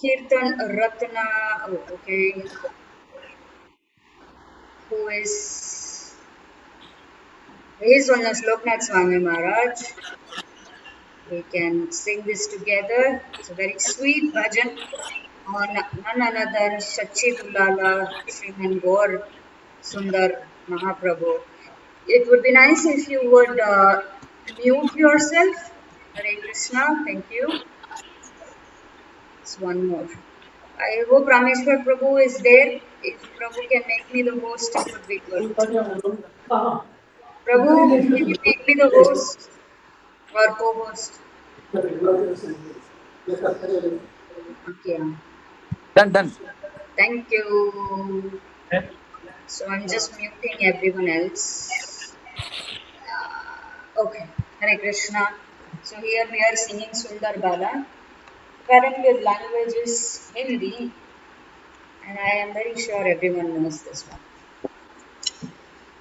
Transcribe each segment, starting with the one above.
Kirtan Ratna, oh, okay, who is, he's one of Loknath Swami Maharaj. We can sing this together. It's a very sweet bhajan on none other Sachidulala Sriman Gaur Sundar Mahaprabhu. It would be nice if you would mute yourself. Hare Krishna, thank you. It's one more. I hope Rameswar Prabhu is there. If Prabhu can make me the host, it would be good. Prabhu, can you make me the host or co-host? Okay. Done, done. Thank you. So I'm just muting everyone else. Okay. Hare Krishna. So here we are singing Sundar Bala. Currently language is Hindi, and I am very sure everyone knows this one.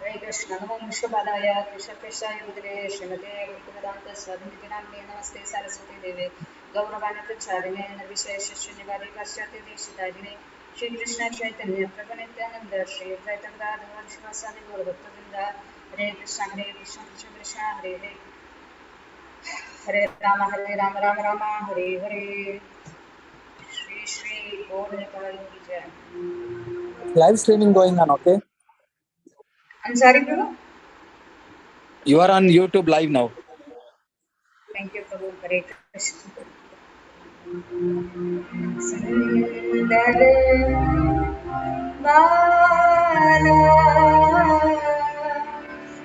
Hare Krishna, Namo Vishwabadaya, Krishna Krishna Yudhire, Srimate Bhaktivedanta Swami Namne, Namaste Saraswati Deve, Gauravanitta Charine, Navishesha Srinivadi Paschati Deshitadine, Shri Krishna Chaitanya, Prabhu Nityananda, Shri Advaita Gadadhar Srivasadi Gauravata Vrinda, Hare Krishna, Krishna Krishna, Hare Hare, Hare Rama, Rama, Hare Hare, Shri Shri Gaur Nitai Ki Jai. Live streaming going on, okay? I'm sorry, Prabhu. You are on YouTube live now. Thank you, Prabhu. Hare Krishna. Sundar Bala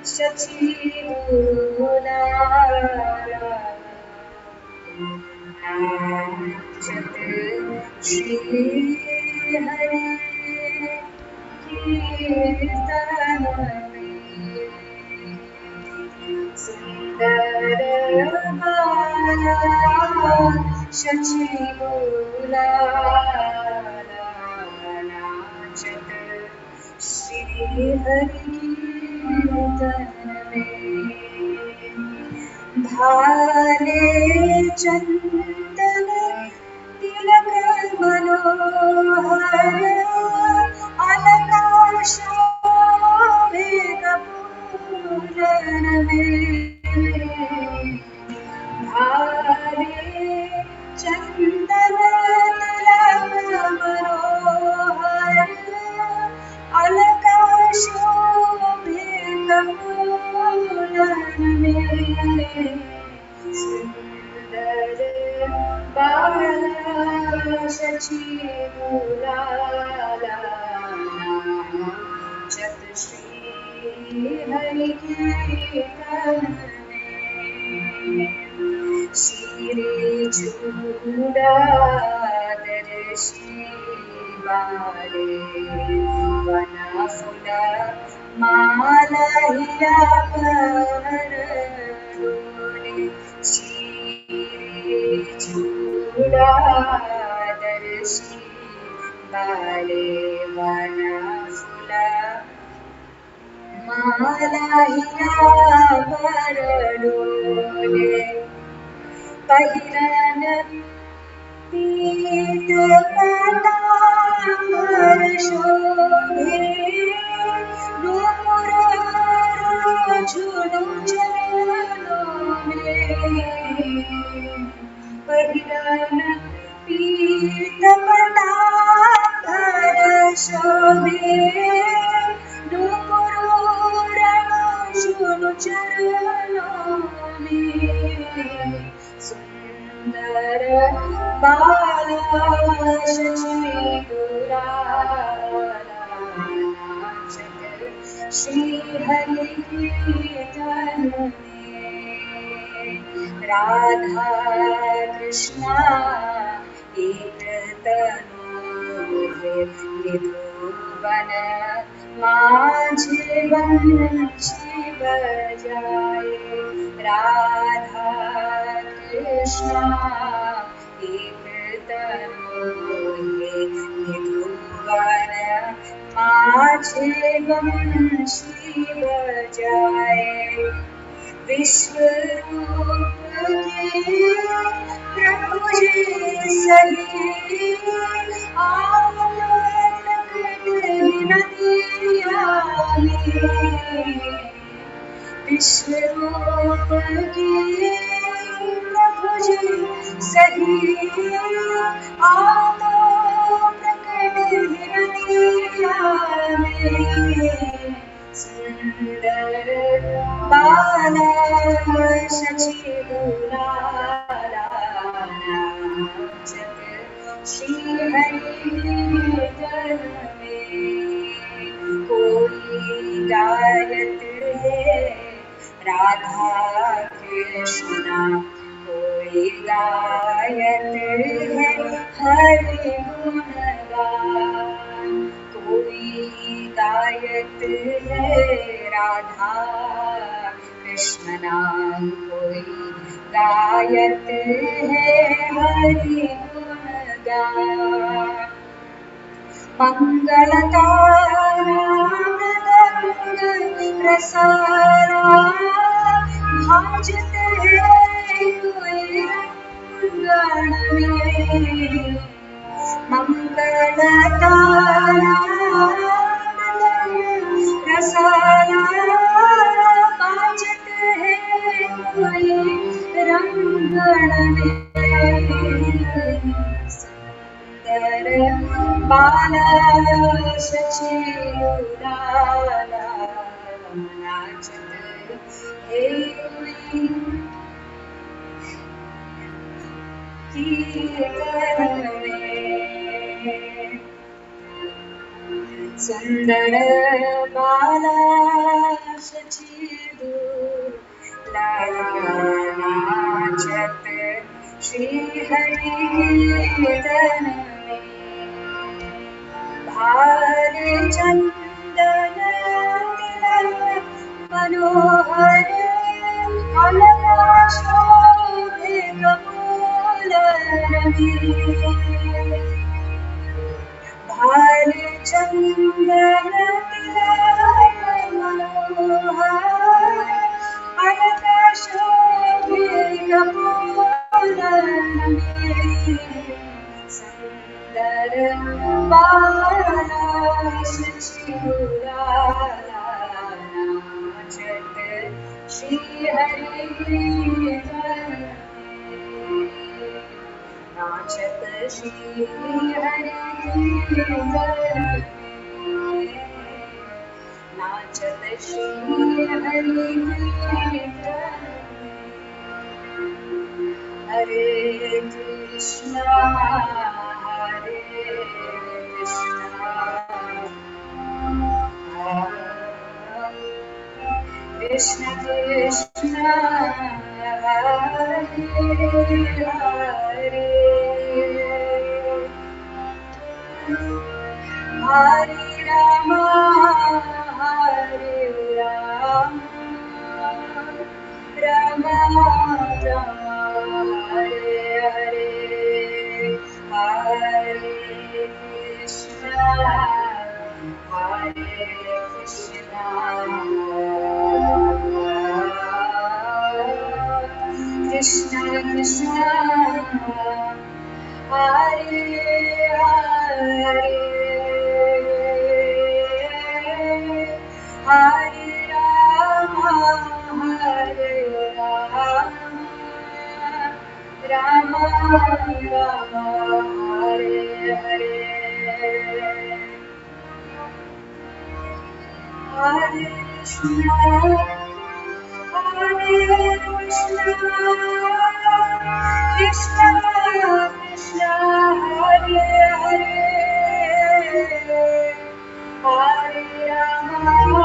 Shachidula Nachat Shri Hari Kirtan Sundar Bala Shachidula Nachat Shri Hari भाले चंदन तिलक मनोहर अलकाशोभे कपूरन में भाले चंदन तिलक मनोहर अलकाशोभे कपूरन में सुंदर बाला शचीबुला चत श्री हरि कीर्तन में श्री चूड़ा दर्शी बाले वना फुला माला हिया पर श्री चूड़ा दर्शी बाले वना फुला माला हिया पर पहिरन पीत पटार शोभे डूपुर झुनु चरणों में पहिरन पीत पटार शोभे डूपुर झुनु चरणों में सुंदर बाला शचीदुला नाचत श्री हरि कीर्तन में राधा कृष्णा एक तनु निधुवन माझे बंशी बजाए राधा कृष्णा एक तनु निधुवन माझे बंशी बजाए विश्वरूप के प्रभु जी सही विश्वरूप की प्रभु जी सही आतो प्रकट हिरनिया में सुंदर बाला शचि दुलारा नाचत श्री हरि जन में कोई गायत है राधा कृष्णा कोई गायत है हरि गुण गान कोई गायत है राधा कृष्ण नाम कोई गायत है हरि गुण गान मंगलतारा मृदंग प्रसारा भाजत है कोई रंगण में मंगलतारा मृदंग प्रसारा भाजत है कोई रंगण में बाला शचि दुलारा नाचत है कीर्तन में सुंदर बाला शचि दुलारा नाचत श्री हरि कीर्तन में भाले चंदन तिलक मनोहर अलका शोभे कपोल रवि भाले चंदन तिलक मनोहर अलका शोभे कपोल रवि सुंदर बाला शचि दुलारा नाचत श्री हरि जन में नाचत श्री हरि जन में नाचत श्री हरि जन हरे Krishna Krishna Krishna Hare Hare Hare Ram Ram Ram Hare Hare Hare Krishna Krishna Krishna Hare Hare Hare Ram Ram Ram Hare Hare Hare Krishna Krishna Krishna Hare Hare Hare Ram Hare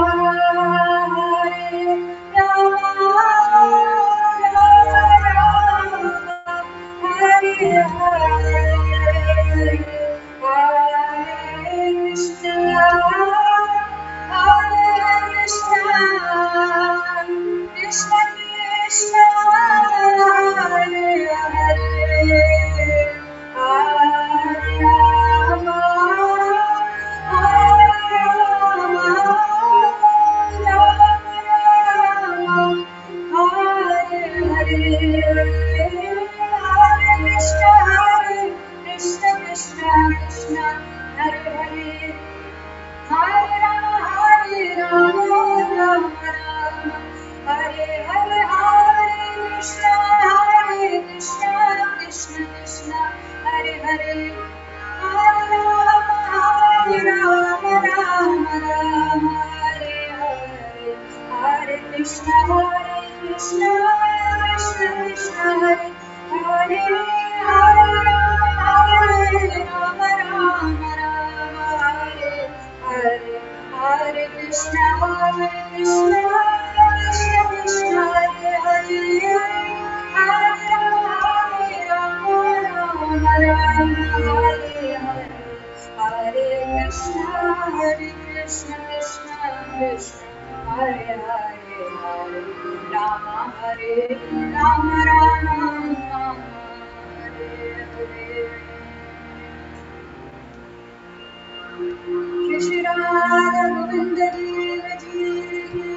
Hare Krishna Krishna Hare Hare Krishna Hare Hare Hare Rama Rama Rama Hare Hare Hare Krishna Krishna Krishna Hare Hare Hare Rama Rama Rama Hare Hare Hare Krishna Krishna Krishna Hare Hare Hare Rama Rama Rama Hare Hare Hare Krishna Krishna Krishna Hare Hare Hare Rama Rama Rama Hare Hare Hare Krishna Krishna Krishna Hare Hare Hare Rama Rama Rama Hare Hare Shri Radha Govinda Dev Ji ki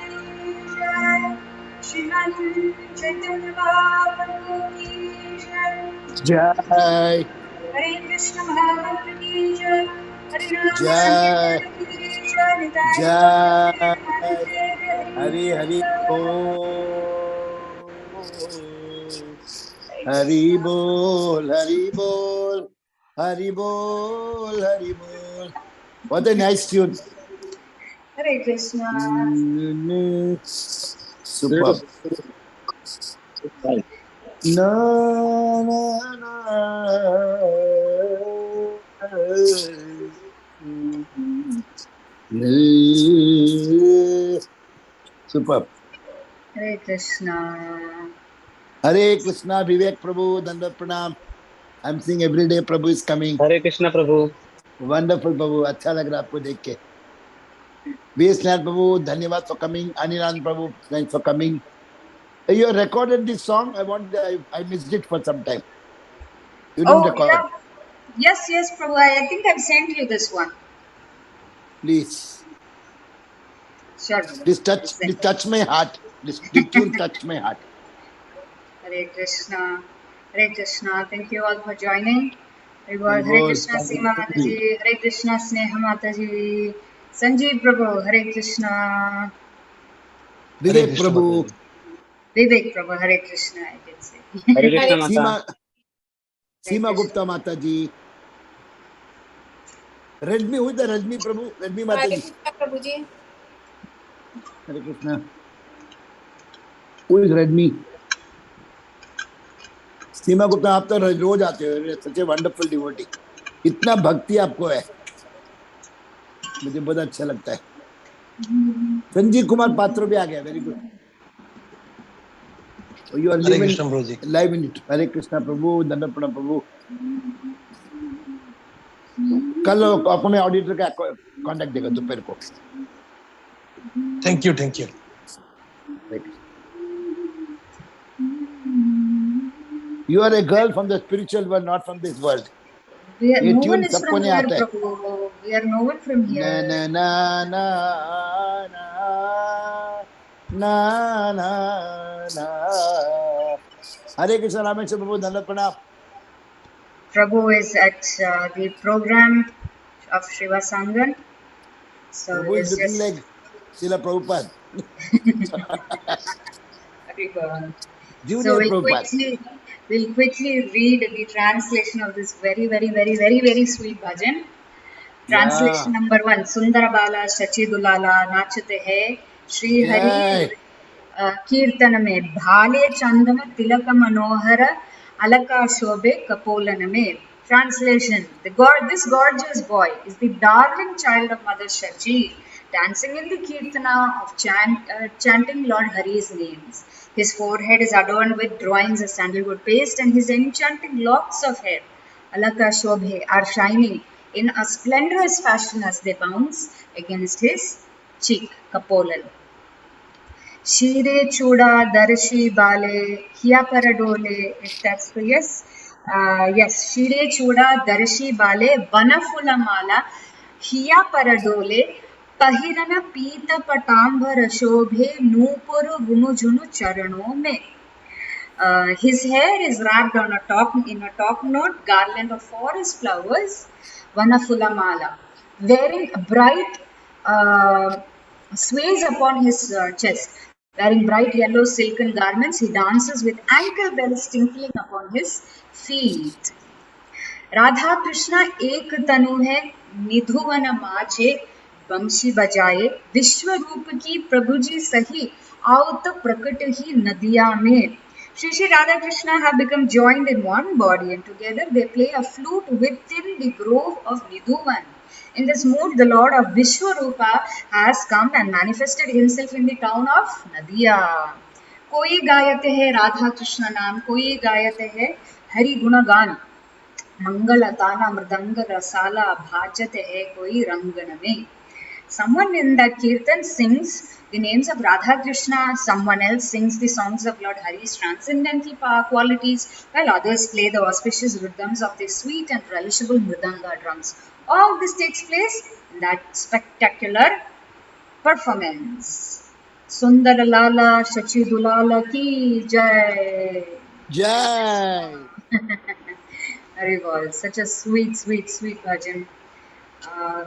Jai Shriman Chaitanya Mahaprabhu ki Jai Jai. Hare Krishna Mahamantra ki Jai Hare Rama Jai. Sankirtan ki Jai Nitai Jai. Hari Hari Hari Bol. Hari Bol. Hari Bol. Hari Bol. Hari Bol. What a nice tune. Hare Krishna. Superb. Na, na, na. Superb. Hare Krishna. Hare Krishna, Vivek Prabhu, Dandat Pranam. I'm seeing every day Prabhu is coming. Hare Krishna Prabhu. Wonderful Prabhu, अच्छा लग रहा आपको देख के. VSNath Prabhu, धन्यवाद for coming. Anirand Prabhu, thanks for coming. You recorded this song. I missed it for some time. You didn't Oh, record. yeah. Yes, Prabhu. I think I've sent you this one. Please. Sure, Prabhu. This touch my heart. This tune touched my heart. Hare Krishna. Hare Krishna. Thank you all for joining. Hare Hare Krishna Bol. Seema Mataji. Hare Krishna Sneha Mataji. Sanjeev Prabhu. Hare Krishna. Vivek Prabhu. Vivek Prabhu. Hare Krishna, I can say. हरे कृष्णा माता. Seema Gupta Mataji. Redmi, who is the Redmi Prabhu? Redmi Mataji. Prabhu ji. Hare Krishna. Who is Redmi? सीमा गुप्ता, आप तो रोज आते हो. सच a wonderful devotee. इतना भक्ति आपको है, मुझे बहुत अच्छा लगता है. संजीव कुमार पात्रो भी आ गया. Very good. You are living live in it. Hare Krishna prabhu, दंडवत प्रणाम प्रभु. कल आपको मैं ऑडिटर का कांटेक्ट देगा दोपहर को. Thank you. You are a girl from the spiritual world, not from this world. No one is from here, Prabhu. We are no one from here. Na na na na na na na. Hare Krishna, Rameswar Prabhu, Dhanvat Pranam. Prabhu is at the program of Shiva Sangan. So Prabhu is looking like Srila Prabhupada. So we'll quickly read the translation of this very sweet bhajan. Translation number 1. Sundara Bala Shachi Dulala Nachate Hai Shri Hari Kirtan mein Bhale Chandama Tilaka Manohara Alaka Shobhe Kapolana mein. Translation. This gorgeous boy is the darling child of Mother Shachi, dancing in the Kirtana of chanting Lord Hari's names. His forehead is adorned with drawings of sandalwood paste, and his enchanting locks of hair, Alaka Shobhe, are shining in a splendorous fashion as they bounce against his cheek, Kapolan. Shire Chuda Darshi Bale Hiya Paradole, if that's the yes. Yes, Shire Chuda Darshi Bale Vanafula Mala Hiya Paradole Pahirana Pita Patambara Shobhe Nupuru Gumujunu Charano Me. His hair is wrapped on in a top knot garland of forest flowers, Vanafulamala, wearing a bright sways upon his chest. Wearing bright yellow silken garments, he dances with ankle bells tinkling upon his feet. Radha Krishna एक तनु है निधुवन माझे बंशी बजाए विश्व रूप की प्रभु जी सही आउत प्रकट ही नदिया में Shri Shri Radha Krishna have become joined in one body and together they play a flute within the grove of Nidhuvan. In this mood, the Lord of Vishwarupa has come and manifested himself in the town of Nadia. कोई गायते है राधा कृष्ण नाम कोई गायते है हरि गुण गान मंगल ताना मृदंग रसाला भाजते है कोई रंगन में. Someone in that kirtan sings the names of Radha Krishna, someone else sings the songs of Lord Hari's transcendental power qualities, while others play the auspicious rhythms of the sweet and relishable mridanga drums. All this takes place in that spectacular performance. Sundar Lala Shachi Dulala ki jai. Jai. Haribol, such a sweet, sweet, sweet bhajan.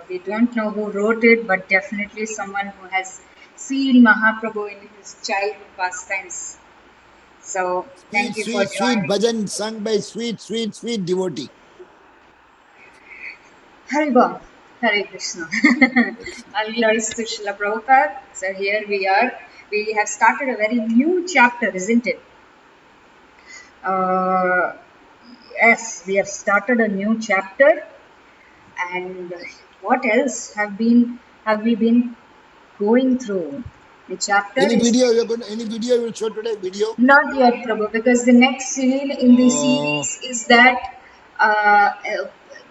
We don't know who wrote it, but definitely someone who has seen Mahaprabhu in his childhood pastimes. So, thank you for Sweet joining. bhajan sung by sweet devotee. Haribol, Hare Krishna. All glories to Srila Prabhupada. So, here we are. We have started a very new chapter, isn't it? Yes, we have started a new chapter. And what else have we been going through? The chapter Any is video you will show today? Video? not yet, Prabhu, because the next scene in the series is that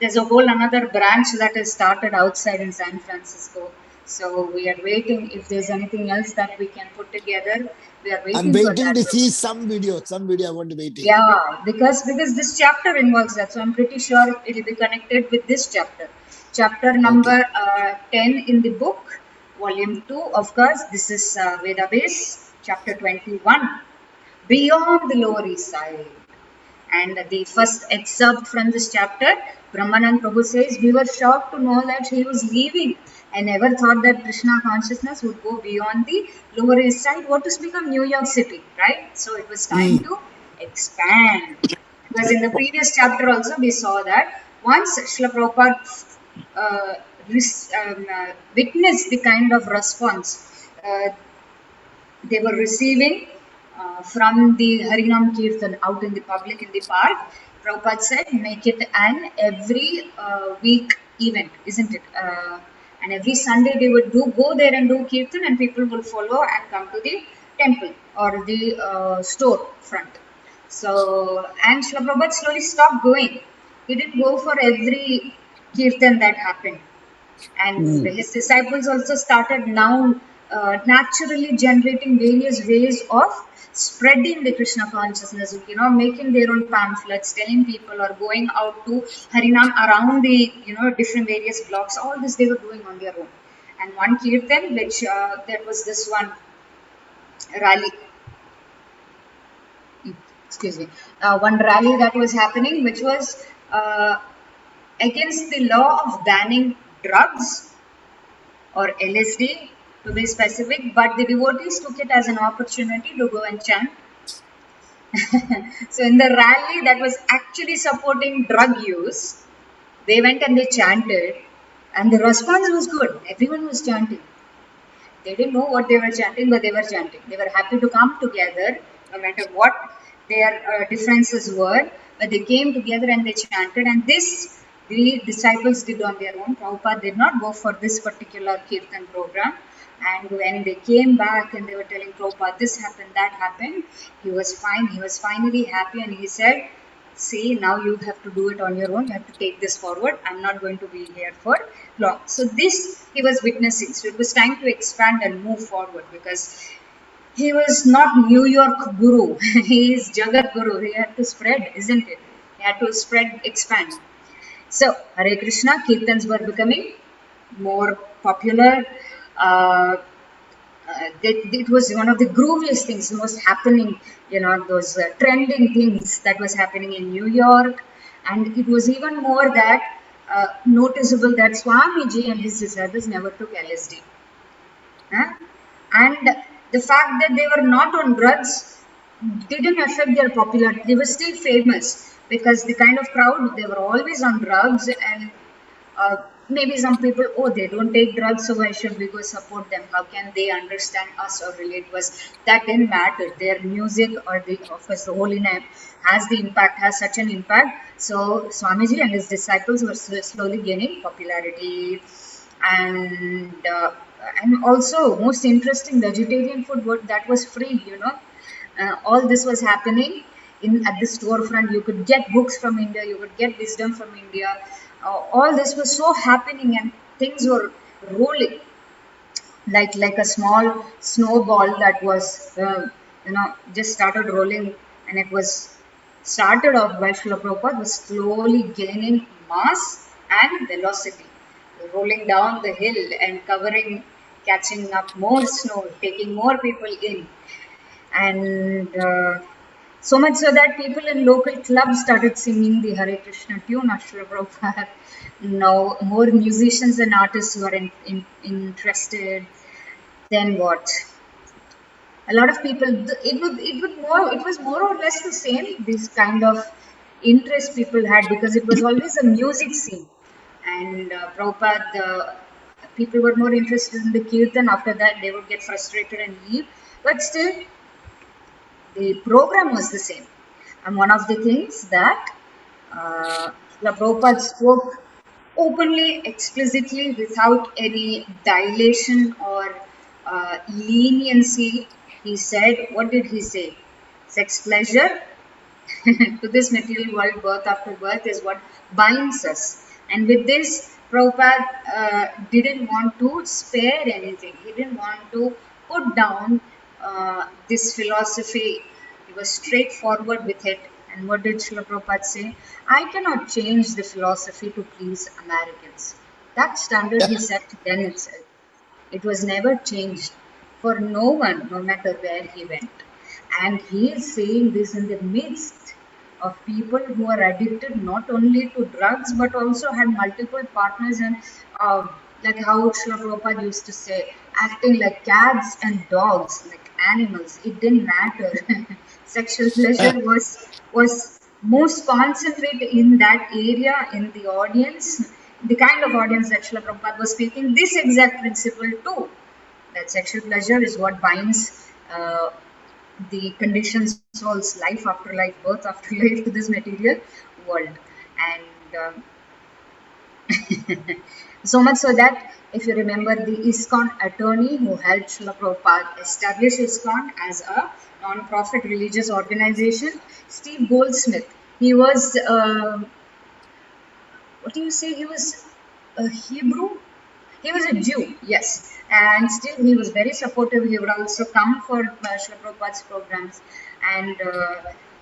there's a whole another branch that has started outside in San Francisco. So we are waiting if there's anything else that we can put together. We are waiting I'm for waiting that. to see some video. I want to waiting. Yeah, because this chapter involves that, so I'm pretty sure it will be connected with this chapter. Chapter number 10 in the book, volume 2. Of course, this is Veda base, chapter 21, Beyond the Lower East Side. And the first excerpt from this chapter, Brahmanand Prabhu says, we were shocked to know that he was leaving. I never thought that Krishna consciousness would go beyond the Lower East Side. What is become New York City, right? So it was time to expand. Because in the previous chapter also we saw that once Srila Prabhupada witnessed the kind of response they were receiving from the Harinam Kirtan out in the public in the park. Prabhupada said, make it an every week event, isn't it? And every Sunday they would go there and do Kirtan, and people will follow and come to the temple or the store front. So, and Srila Prabhupada slowly stopped going. He didn't go for every Kirtan that happened. And his disciples also started now naturally generating various ways of spreading the Krishna consciousness, making their own pamphlets, telling people, or going out to Harinam around the, different various blocks. All this they were doing on their own. And one kirtan, which there was this one rally. Excuse me. One rally that was happening, which was against the law of banning drugs or LSD to be specific, but the devotees took it as an opportunity to go and chant. So in the rally that was actually supporting drug use, they went and they chanted, and the response was good. Everyone was chanting. They didn't know what they were chanting, but they were chanting. They were happy to come together, no matter what their differences were, but they came together and they chanted, and this the disciples did on their own. Prabhupada did not go for this particular Kirtan program. And when they came back and they were telling Prabhupada, this happened, that happened, he was fine. He was finally happy, and he said, see, now you have to do it on your own. You have to take this forward. I'm not going to be here for long. So this he was witnessing. So it was time to expand and move forward, because he was not New York Guru. He is Jagat Guru. He had to spread, isn't it? He had to spread, expand. So Hare Krishna, Kirtans were becoming more popular. it was one of the grooviest things, most happening, those trending things that was happening in New York. And it was even more that noticeable that Swamiji and his disciples never took LSD. Huh? And the fact that they were not on drugs didn't affect their popularity. They were still famous because the kind of crowd, they were always on drugs. And maybe some people, oh, they don't take drugs, so why should we go support them? How can they understand us or relate to us? That didn't matter. Their music or of course the holy name has such an impact. So Swamiji and his disciples were slowly gaining popularity. And also most interesting, vegetarian food that was free. All this was happening in at the storefront. You could get books from India, you could get wisdom from India. All this was so happening, and things were rolling like a small snowball that was just started rolling. And it was started off by Srila Prabhupada, was slowly gaining mass and velocity, rolling down the hill and catching up more snow, taking more people in. And so much so that people in local clubs started singing the Hare Krishna tune of Srila Prabhupada. Now more musicians and artists were interested. Then what? A lot of people, it was more or less the same, this kind of interest people had, because it was always a music scene. And Prabhupada, people were more interested in the kirtan. After that, they would get frustrated and leave. But still, the program was the same. And one of the things that Prabhupada spoke openly, explicitly, without any dilation or leniency, he said, what did he say? Sex pleasure to this material world, birth after birth, is what binds us. And with this, Prabhupada didn't want to spare anything. He didn't want to put down this philosophy. He was straightforward with it. And what did Srila Prabhupada say? I cannot change the philosophy to please Americans. That standard he set then itself. It was never changed for no one, no matter where he went. And he is saying this in the midst of people who are addicted not only to drugs but also had multiple partners, and like how Srila Prabhupada used to say, acting like cats and dogs, like animals. It didn't matter. Sexual pleasure was most concentrated in that area, in the audience, the kind of audience that Srila Prabhupada was speaking. This exact principle too, that sexual pleasure is what binds the conditioned soul's life after life, birth after life, to this material world. And so much so that, if you remember, the ISKCON attorney who helped Srila Prabhupada establish ISKCON as a non-profit religious organization, Steve Goldsmith, he was, what do you say, he was a Hebrew? He was a Jew, yes. And still he was very supportive. He would also come for Srila Prabhupada's programs. And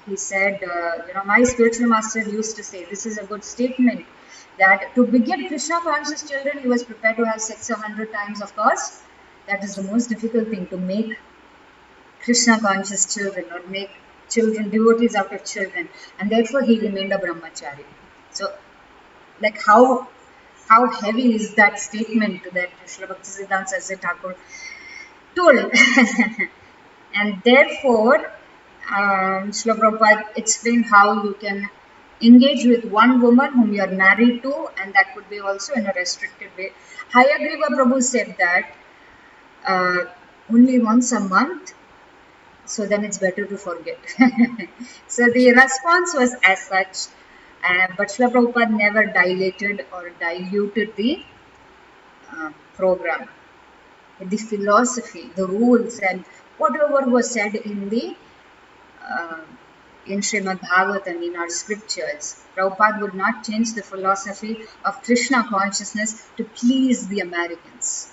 he said, my spiritual master used to say, this is a good statement, that to beget Krishna conscious children, he was prepared to have sex 100 times, of course. That is the most difficult thing, to make Krishna conscious children, or make children, devotees out of children. And therefore he remained a brahmachari. So, like how heavy is that statement that Srila Bhaktisiddhanta Saraswati Thakur told. And therefore, Srila Prabhupada explained how you can engage with one woman whom you are married to, and that could be also in a restricted way. Hayagriva Prabhu said that only once a month, so then it's better to forget. So the response was as such. But Srila Prabhupada never dilated or diluted the program. The philosophy, the rules, and whatever was said in the in Srimad Bhagavatam, in our scriptures, Prabhupada would not change the philosophy of Krishna consciousness to please the Americans.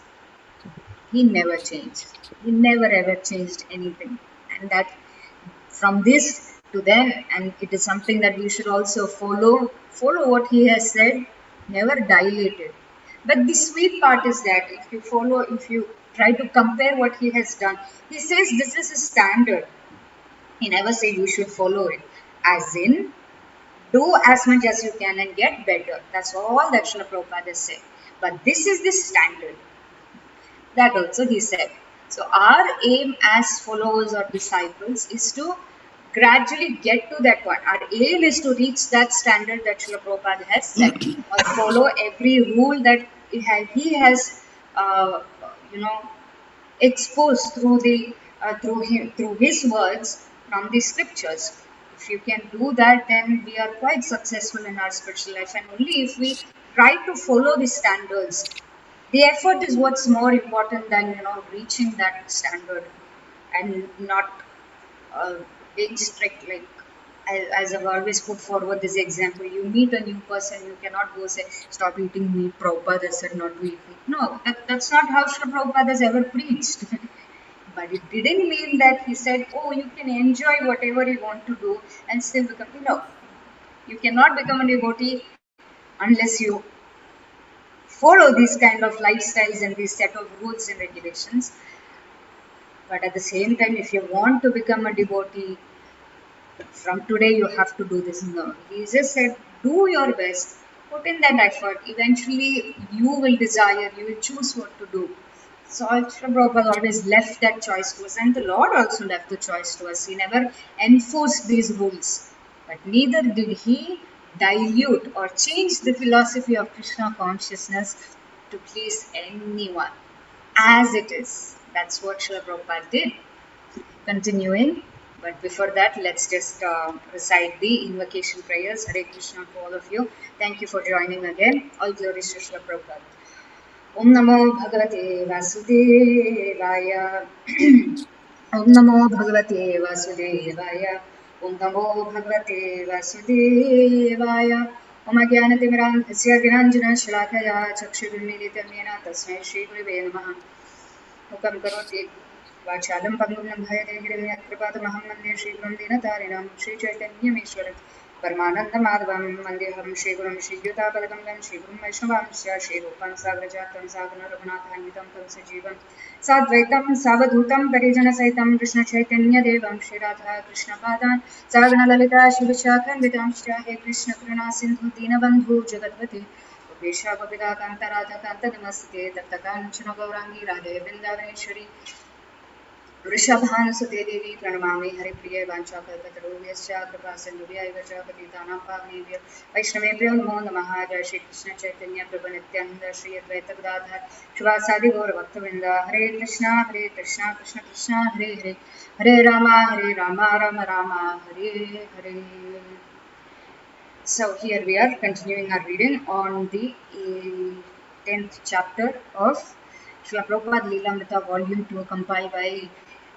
He never changed. He never ever changed anything. And that from this to then, and it is something that we should also follow what he has said, never dilated. But the sweet part is that if you try to compare what he has done. He says this is a standard. He never said you should follow it. As in, do as much as you can and get better. That's all that Srila Prabhupada has said. But this is the standard. That also he said. So our aim as followers or disciples is to gradually get to that point. Our aim is to reach that standard that Srila Prabhupada has set, or follow every rule that he has, you know, exposed through through his words from the scriptures. If you can do that, then we are quite successful in our spiritual life. And only if we try to follow the standards, the effort is what's more important than reaching that standard, and not being strict. Like as I've always put forward this example, you meet a new person, you cannot go say stop eating meat. Prabhupada said not to eat meat. No, that's not how Srila Prabhupada has ever preached. But it didn't mean that he said, oh, you can enjoy whatever you want to do and still become. No, you cannot become a devotee unless you follow these kind of lifestyles and these set of rules and regulations. But at the same time, if you want to become a devotee, from today you have to do this. No, he just said, do your best, put in that effort. Eventually, you will desire, you will choose what to do. So Srila Prabhupada always left that choice to us, and the Lord also left the choice to us. He never enforced these rules, but neither did he dilute or change the philosophy of Krishna consciousness to please anyone. As it is. That's what Srila Prabhupada did. Continuing, but before that, let's just recite the invocation prayers. Hare Krishna to all of you. Thank you for joining again. All glories to Srila Prabhupada. Om Namo Bhagavate Vasudevaya. Om Namo Bhagavate Vasudevaya. Om Namo Bhagavate Vasudevaya. Om Ajnanatimirandhasya Gnanjana Shalakaya Chakshurunmilitam Yena Tasmai Shri Gurave Namaha. Mukam Karoti Vachalam Pangam Bhayate गिरिं Kripatamaham Mande Shri Gurum Dinatarinam Shri Chaitanyameshwaram Paramananda Madhavam Mandeham Shri Gurum Shri Yutapadakam Shri Gurum Vaishnavamsya Shri Rupam Sagrajatam Sagana Raghunathanitam Tam Sajivam Sadvaitam Savadhutam Parijana Saitam Krishna Chaitanya Devam Shri Radha Krishna Padan Sagana Lalita Shri Vishakam Vidam Shri Hare Krishna Karuna Sindhu Dinabandhu Jagadvati Upesha Gopika Kanta Radha Kanta Namaste Dattakanchana Gaurangi Radhe Vrindavaneshwari वृषभानुसुते देवी प्रणमामि हरिप्रिये वाञ्छाकल्पतरुभ्यश्च कृपासिन्धुभ्यैव च पतितानां पावनेभ्यो वैष्णवेभ्यो नमो नमः। जय श्री कृष्ण चैतन्य प्रभु नित्यानंद श्री अद्वैत गदाधर शिवासादि गौर भक्तवृंद। हरे Krishna Krishna Krishna Hare Hare Hare Ram Ram Ram Hare Hare. So here we are continuing our reading on the 10th chapter of Srila Prabhupada Leelamrita Volume 2, compiled by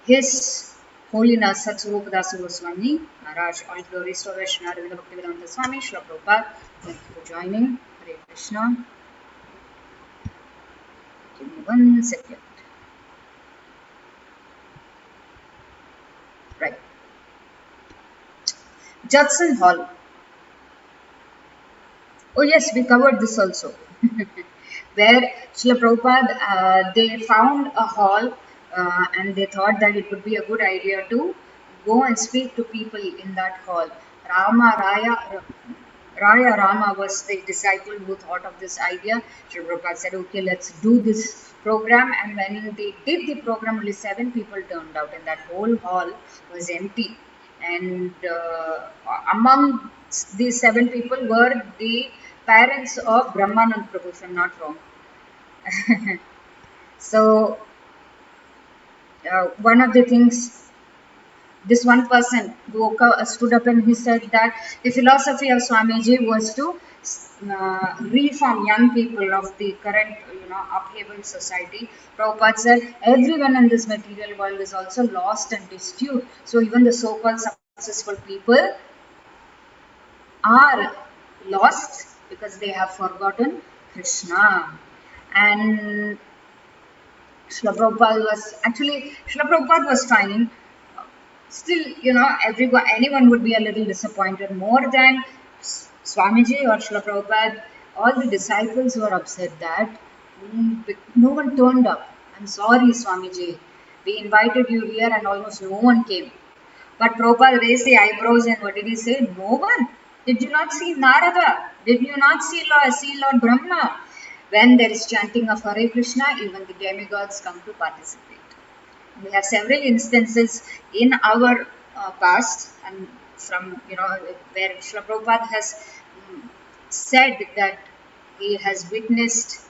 His Holiness Satsarupa Dasa Goswami Maharaj. All glories to Vaishnava Arvinda Bhaktivedanta Swami Srila Prabhupada. Thank you for joining. Hare Krishna. Give me 1 second. Right. Judson Hall. Oh yes, we covered this also. Where Srila Prabhupada, they found a hall and they thought that it would be a good idea to go and speak to people in that hall. Raya Rama was the disciple who thought of this idea. Srila Prabhupada said, okay, let's do this program. And when they did the program, only 7 people turned out, and that whole hall was empty. And among these 7 people were the parents of Brahmanand Prabhu, if I'm not wrong. So, one of the things, this one person stood up and he said that the philosophy of Swamiji was to reform young people of the current, upheaval society. Prabhupada said, everyone in this material world is also lost and dispute. So even the so-called successful people are lost because they have forgotten Krishna. And Srila Prabhupada was fine. Still, anyone would be a little disappointed. More than Swamiji or Srila Prabhupada, all the disciples were upset that no one turned up. I'm sorry, Swamiji. We invited you here and almost no one came. But Prabhupada raised the eyebrows and what did he say? No one. Did you not see Narada? Did you not see Lord Brahma? When there is chanting of Hare Krishna, even the demigods come to participate. We have several instances in our past, and from where Srila Prabhupada has said that he has witnessed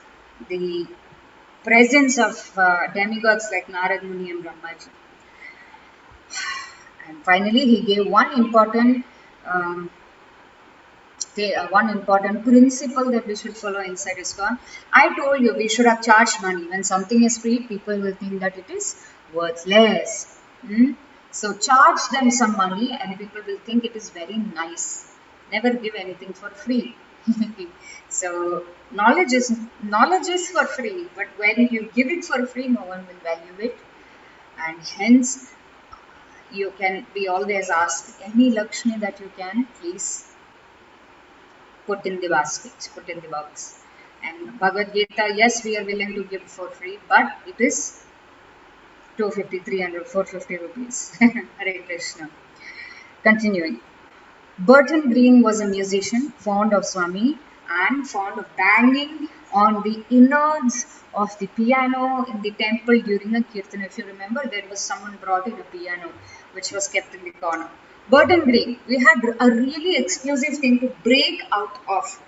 the presence of demigods like Narad Muni and Brahmaji. And finally, he gave um, one important principle that we should follow inside ISKCON. I told you we should have charged money. When something is free, people will think that it is worthless. So charge them some money and people will think it is very nice. Never give anything for free. So knowledge is for free, but when you give it for free, no one will value it. And hence, you can be always asked any Lakshmi that you can, please put in the basket, put in the box. And Bhagavad Gita, yes, we are willing to give for free, but it is 250, 300, 450 rupees. Hare Krishna. Continuing. Burton Green was a musician, fond of Swami and fond of banging on the innards of the piano in the temple during a kirtan. If you remember, there was someone brought in a piano which was kept in the corner. Burton Green, we had a really exclusive thing to break out of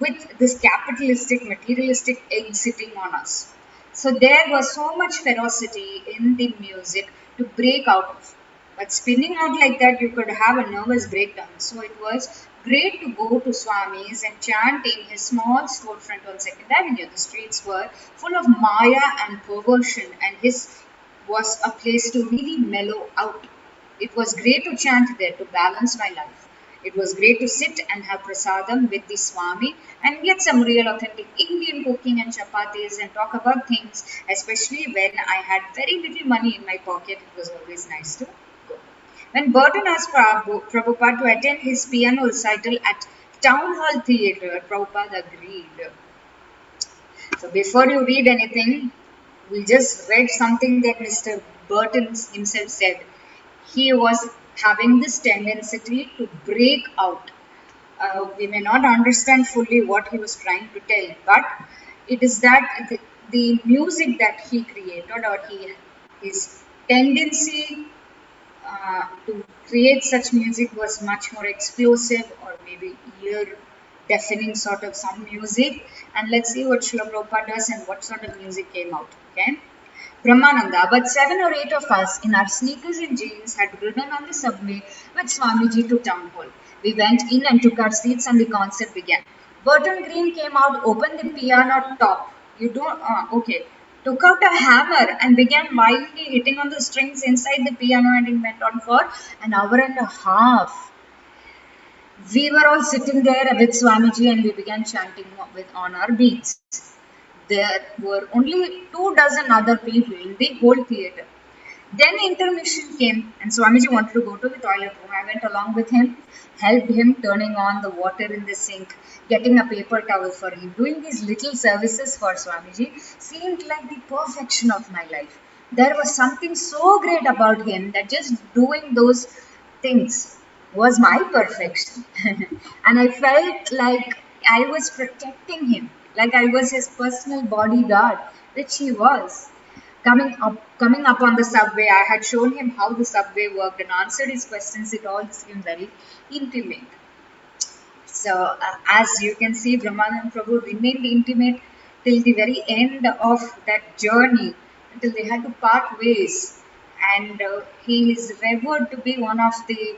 with this capitalistic, materialistic egg sitting on us. So there was so much ferocity in the music to break out of. But spinning out like that, you could have a nervous breakdown. So it was great to go to Swami's and chant in his small storefront on 2nd Avenue. The streets were full of Maya and perversion, and his was a place to really mellow out. It was great to chant there to balance my life. It was great to sit and have prasadam with the Swami and get some real authentic Indian cooking and chapatis and talk about things, especially when I had very little money in my pocket. It was always nice to go. When Burton asked Prabhupada to attend his piano recital at Town Hall Theatre, Prabhupada agreed. So before you read anything, we just read something that Mr. Burton himself said. He was having this tendency to break out. We may not understand fully what he was trying to tell, but it is that the music that he created, or his tendency to create such music was much more explosive, or maybe ear deafening sort of some music. And let's see what Srila Prabhupada does and what sort of music came out. Okay. Brahmananda, but 7 or 8 of us in our sneakers and jeans had ridden on the subway with Swamiji to Town Hall. We went in and took our seats and the concert began. Burton Green came out, opened the piano top. Took out a hammer and began wildly hitting on the strings inside the piano, and it went on for an hour and a half. We were all sitting there with Swamiji and we began chanting on our beats. There were only 24 other people in the whole theatre. Then intermission came and Swamiji wanted to go to the toilet room. I went along with him, helped him turning on the water in the sink, getting a paper towel for him. Doing these little services for Swamiji seemed like the perfection of my life. There was something so great about him that just doing those things was my perfection. And I felt like I was protecting him, like I was his personal bodyguard, which he was. Coming up on the subway, I had shown him how the subway worked and answered his questions. It all seemed very intimate. So, as you can see, Brahmanand Prabhu remained intimate till the very end of that journey, until they had to part ways. And he is revered to be one of the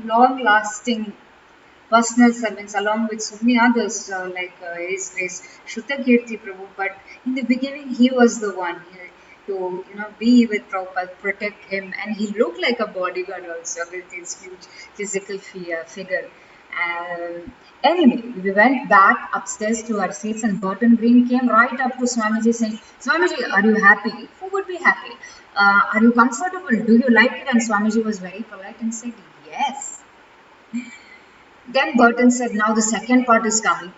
long-lasting personal servants, along with so many others, like his Grace Shrutakirti Prabhu. But in the beginning, he was the one to be with Prabhupada, protect him, and he looked like a bodyguard also with his huge physical figure. Anyway, we went back upstairs to our seats, and Burton Green came right up to Swamiji saying, "Swamiji, are you happy?" Who would be happy? Are you comfortable? Do you like it? And Swamiji was very polite and said, "Yes." Then Burton said, "Now the second part is coming.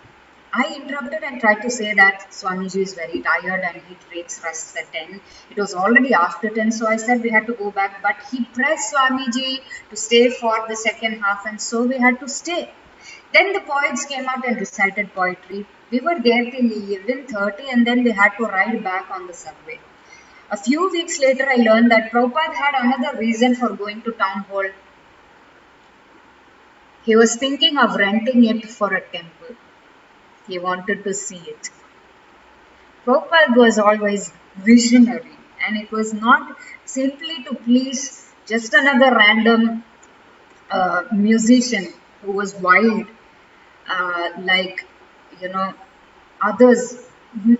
I interrupted and tried to say that Swamiji is very tired and he takes rests at 10. It was already after 10, so I said we had to go back. But he pressed Swamiji to stay for the second half, and so we had to stay. Then the poets came out and recited poetry. We were there till 11:30, and then we had to ride back on the subway. A few weeks later, I learned that Prabhupada had another reason for going to town hall. He was thinking of renting it for a temple. He wanted to see it. Prabhupada was always visionary, and it was not simply to please just another random musician who was wild, like, you know, others.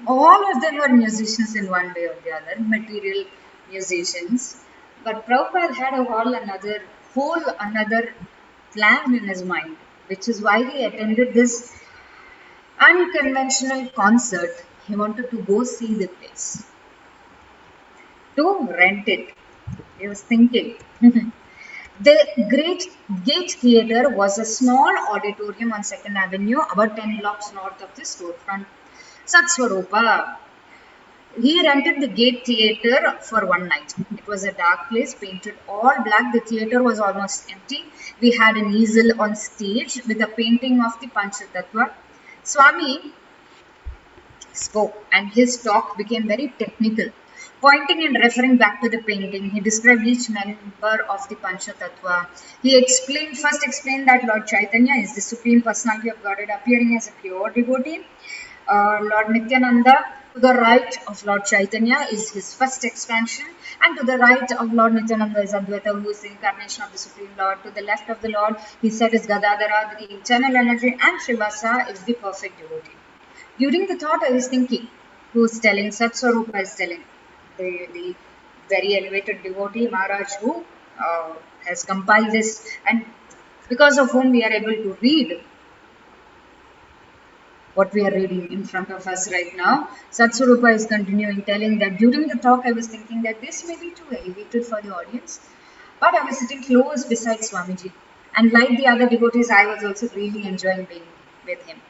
All of them were musicians in one way or the other, material musicians. But Prabhupada had a whole another plan in his mind, which is why he attended this unconventional concert. He wanted to go see the place, to rent it. He was thinking. The Great Gate Theatre was a small auditorium on 2nd Avenue, about 10 blocks north of the storefront. Satswarupa. He rented the Gate Theatre for one night. It was a dark place, painted all black. The theatre was almost empty. We had an easel on stage with a painting of the Panchatattva. Swami spoke, and his talk became very technical. Pointing and referring back to the painting, he described each member of the Panchatattva. He first explained that Lord Chaitanya is the Supreme Personality of Godhead appearing as a pure devotee. Lord Nityananda, to the right of Lord Chaitanya, is his first expansion, and to the right of Lord Nityananda is Advaita, who is the incarnation of the Supreme Lord. To the left of the Lord, he said, is Gadadhara, the internal energy, and Srivasa is the perfect devotee. During the thought, I was thinking, who's telling? Satswarupa is telling. The very elevated devotee, Maharaj, who has compiled this, and because of whom we are able to read what we are reading in front of us right now. Satswarupa is continuing telling that during the talk I was thinking that this may be too elevated for the audience, but I was sitting close beside Swamiji, and like the other devotees, I was also really enjoying being with him.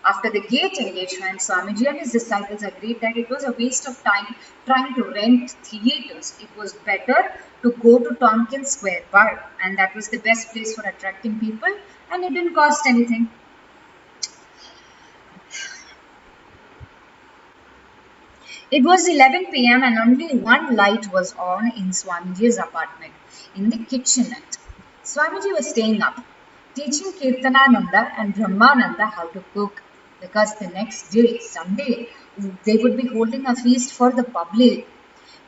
After the gate engagement, Swamiji and his disciples agreed that it was a waste of time trying to rent theatres. It was better to go to Tompkins Square Park, and that was the best place for attracting people, and it didn't cost anything. It was 11 p.m. and only one light was on in Swamiji's apartment, in the kitchenette. Swamiji was staying up, teaching Kirtanananda and Brahmananda how to cook, because the next day, Sunday, they would be holding a feast for the public.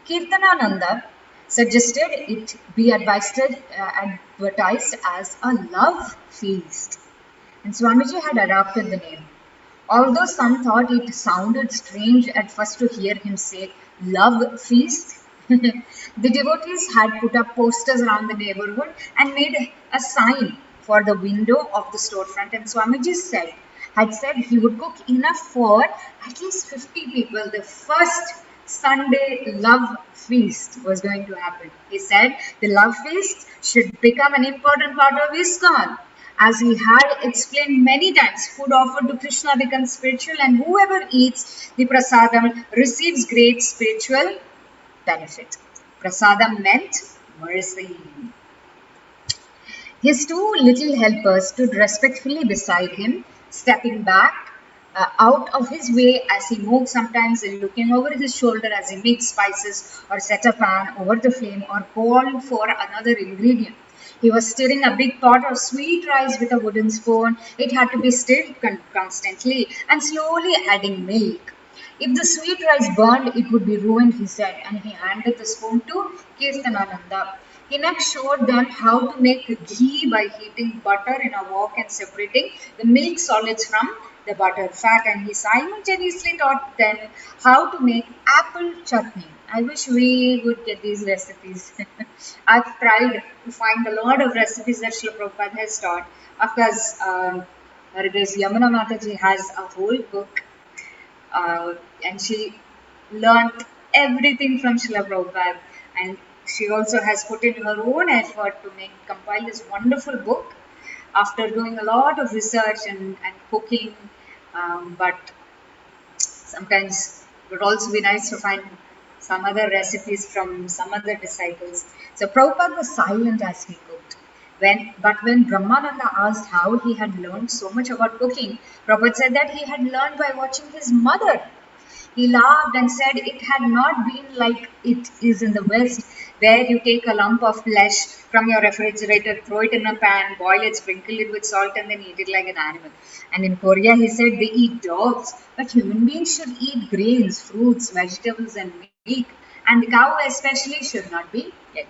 Kirtanananda suggested it be advertised as a love feast, and Swamiji had adopted the name. Although some thought it sounded strange at first to hear him say love feast, the devotees had put up posters around the neighborhood and made a sign for the window of the storefront, and Swamiji had said he would cook enough for at least 50 people. The first Sunday love feast was going to happen. He said the love feast should become an important part of ISKCON. As he had explained many times, food offered to Krishna becomes spiritual, and whoever eats the prasadam receives great spiritual benefit. Prasadam meant mercy. His two little helpers stood respectfully beside him, stepping back out of his way as he moved, sometimes looking over his shoulder as he mixed spices or set a pan over the flame or called for another ingredient. He was stirring a big pot of sweet rice with a wooden spoon. It had to be stirred constantly and slowly adding milk. If the sweet rice burned, it would be ruined, he said, and he handed the spoon to Kirtanananda. He next showed them how to make ghee by heating butter in a wok and separating the milk solids from the butter fat, and he simultaneously taught them how to make apple chutney. I wish we would get these recipes. I've tried to find a lot of recipes that Srila Prabhupada has taught. Of course, this Yamuna Mataji has a whole book, and she learnt everything from Srila Prabhupada, and she also has put in her own effort to compile this wonderful book after doing a lot of research and cooking But sometimes it would also be nice to find some other recipes from some other disciples. So Prabhupada was silent as he cooked. When Brahmananda asked how he had learned so much about cooking, Prabhupada said that he had learned by watching his mother. He laughed and said it had not been like it is in the West, where you take a lump of flesh from your refrigerator, throw it in a pan, boil it, sprinkle it with salt, and then eat it like an animal. And in Korea, he said they eat dogs, but human beings should eat grains, fruits, vegetables, and meat. And the cow especially should not be eaten.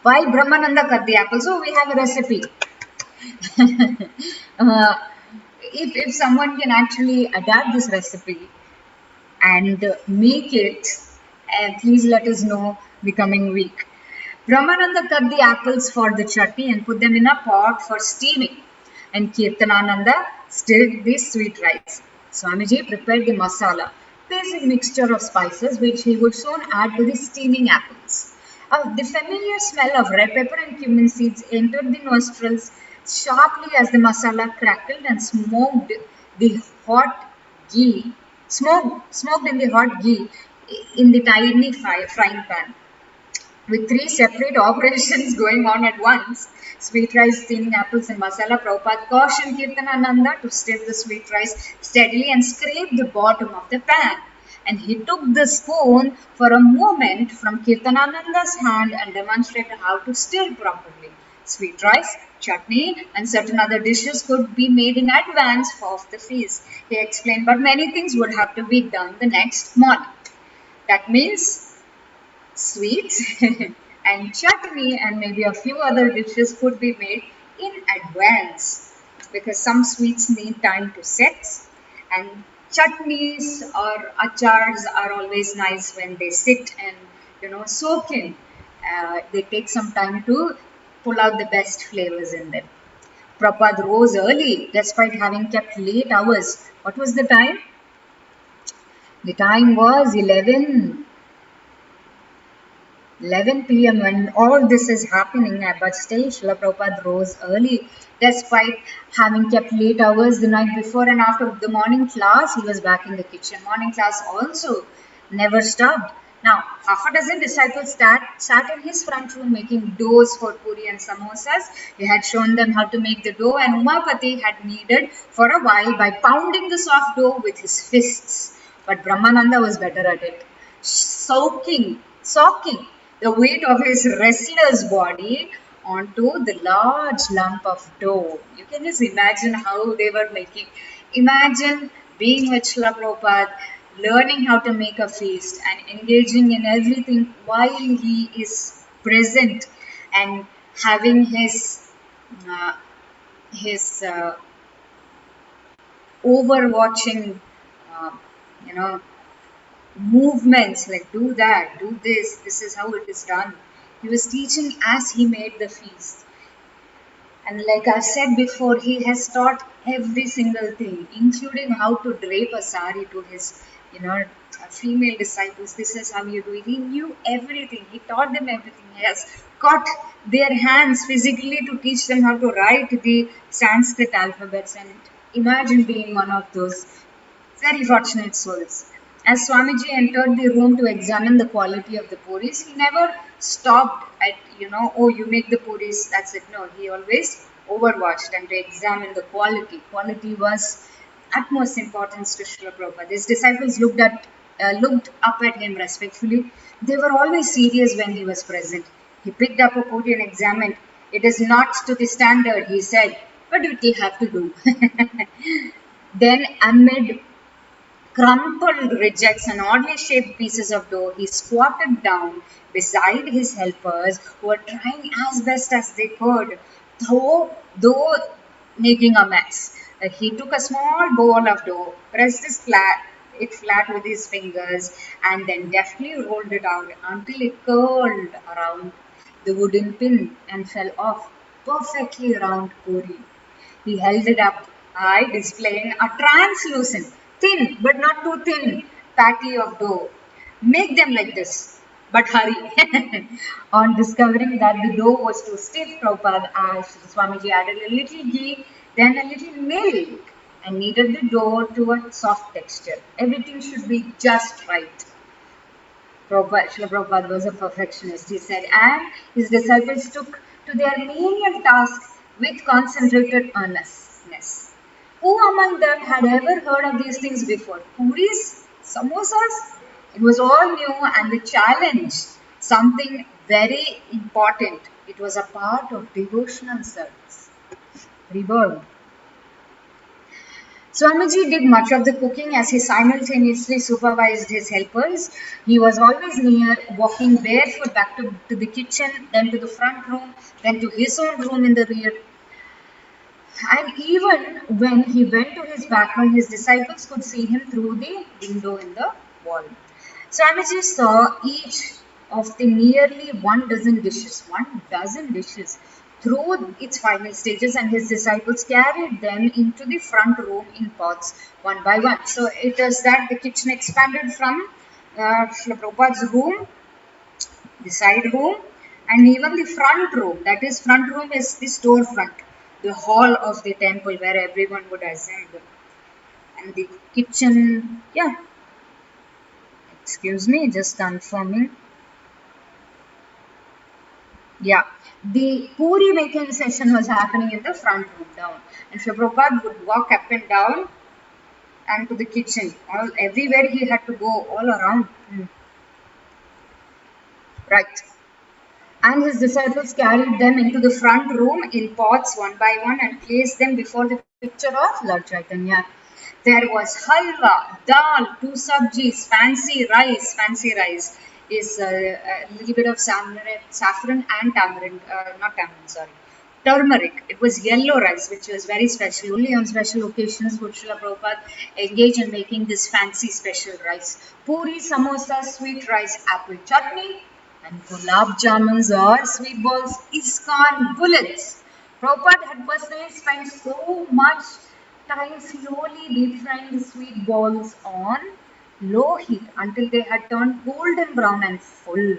While Brahmananda cut the apple, so we have a recipe. uh, if someone can actually adapt this recipe and make it, please let us know the coming week. Brahmananda cut the apples for the chutney and put them in a pot for steaming, and Kirtanananda stirred the sweet rice. Swamiji prepared the masala, basic mixture of spices which he would soon add to the steaming apples. The familiar smell of red pepper and cumin seeds entered the nostrils sharply as the masala crackled and the hot ghee, smoked in the hot ghee in the tiny frying pan. With three separate operations going on at once, sweet rice, steaming apples, and masala, Prabhupada cautioned Kirtanananda to stir the sweet rice steadily and scrape the bottom of the pan. And he took the spoon for a moment from Kirtanananda's hand and demonstrated how to stir properly. Sweet rice, chutney, and certain other dishes could be made in advance of the feast. He explained, but many things would have to be done the next morning. That means sweets and chutney and maybe a few other dishes could be made in advance, because some sweets need time to set, and chutneys or achars are always nice when they sit and soak in. They take some time to pull out the best flavors in them. Prabhupada rose early despite having kept late hours. What was the time? The time was 11 p.m. when all this is happening, but still Srila Prabhupada rose early despite having kept late hours the night before, and after the morning class he was back in the kitchen. Morning class also never stopped. Now, half a dozen disciples sat in his front room making doughs for puri and samosas. He had shown them how to make the dough, and Umapati had kneaded for a while by pounding the soft dough with his fists. But Brahmananda was better at it, soaking the weight of his wrestler's body onto the large lump of dough. You can just imagine how they were making. Imagine being with Srila Prabhupada, learning how to make a feast and engaging in everything while he is present and having his overwatching, uh, you know, movements like do that, do this is how it is done. He was teaching as he made the feast. And like I've said before, he has taught every single thing, including how to drape a sari to his, female disciples. This is how you do it. He knew everything. He taught them everything. He has cut their hands physically to teach them how to write the Sanskrit alphabets. And imagine being one of those very fortunate souls. As Swamiji entered the room to examine the quality of the puris, he never stopped at, oh, you make the puris, that's it. No, he always overwatched and to examine the quality. Quality was utmost importance to Srila Prabhupada. His disciples looked up at him respectfully. They were always serious when he was present. He picked up a puri and examined. It is not to the standard, he said, but it will have to do. Then, amid crumpled rejects and oddly shaped pieces of dough, he squatted down beside his helpers who were trying as best as they could, though making a mess. He took a small bowl of dough, pressed it flat with his fingers, and then deftly rolled it out until it curled around the wooden pin and fell off perfectly round puri. He held it up high, displaying a translucent, thin but not too thin patty of dough. Make them like this, but hurry. On discovering that the dough was too stiff, Prabhupada asked, Swamiji added a little ghee, then a little milk, and kneaded the dough to a soft texture. Everything should be just right. Srila Prabhupada was a perfectionist, he said, and his disciples took to their menial task with concentrated earnestness. Who among them had ever heard of these things before? Puris? Samosas? It was all new and the challenge, something very important. It was a part of devotional service. Reborn. Swamiji did much of the cooking as he simultaneously supervised his helpers. He was always near, walking barefoot back to the kitchen, then to the front room, then to his own room in the rear. And even when he went to his back room, his disciples could see him through the window in the wall. Swamiji saw each of the nearly 1 dozen dishes through its final stages, and his disciples carried them into the front room in pots one by one. So it is that the kitchen expanded from Srila Prabhupada's room, the side room, and even the front room. That is, front room is the storefront, the hall of the temple where everyone would assemble. And the kitchen, yeah, excuse me, just confirming. Yeah, the Puri making session was happening in the front room down, and Srila Prabhupada would walk up and down and to the kitchen. Everywhere he had to go, all around. Right. And his disciples carried them into the front room in pots one by one and placed them before the picture of Lord Chaitanya. There was halwa, dal, 2 sabjis, fancy rice. Fancy rice is a little bit of saffron and tamarind, not tamarind, sorry, turmeric. It was yellow rice, which was very special. Only on special occasions would Srila Prabhupada engage in making this fancy special rice. Puri, samosa, sweet rice, apple chutney, and gulab jamuns or sweet balls, ISKCON bullets. Prabhupada had personally spent so much time slowly deep frying the sweet balls on low heat until they had turned golden brown and full.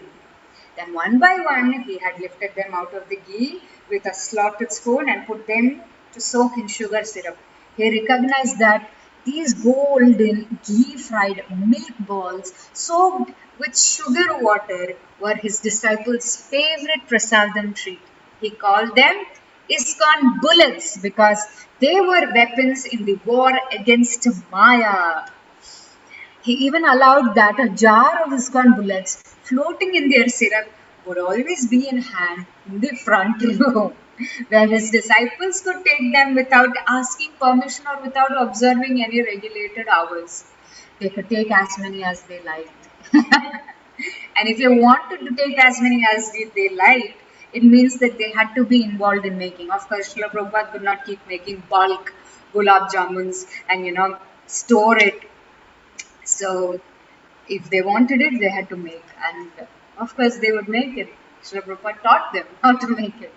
Then one by one he had lifted them out of the ghee with a slotted spoon and put them to soak in sugar syrup. He recognized that these golden ghee fried milk balls soaked with sugar water were his disciples' favorite prasadam treat. He called them ISKCON bullets because they were weapons in the war against Maya. He even allowed that a jar of ISKCON bullets floating in their syrup would always be in hand in the front room, where his disciples could take them without asking permission or without observing any regulated hours. They could take as many as they liked. And if you wanted to take as many as they liked, it means that they had to be involved in making. Of course, Srila Prabhupada could not keep making bulk gulab jamuns and store it. So if they wanted it, they had to make, and of course they would make it. Srila Prabhupada taught them how to make it.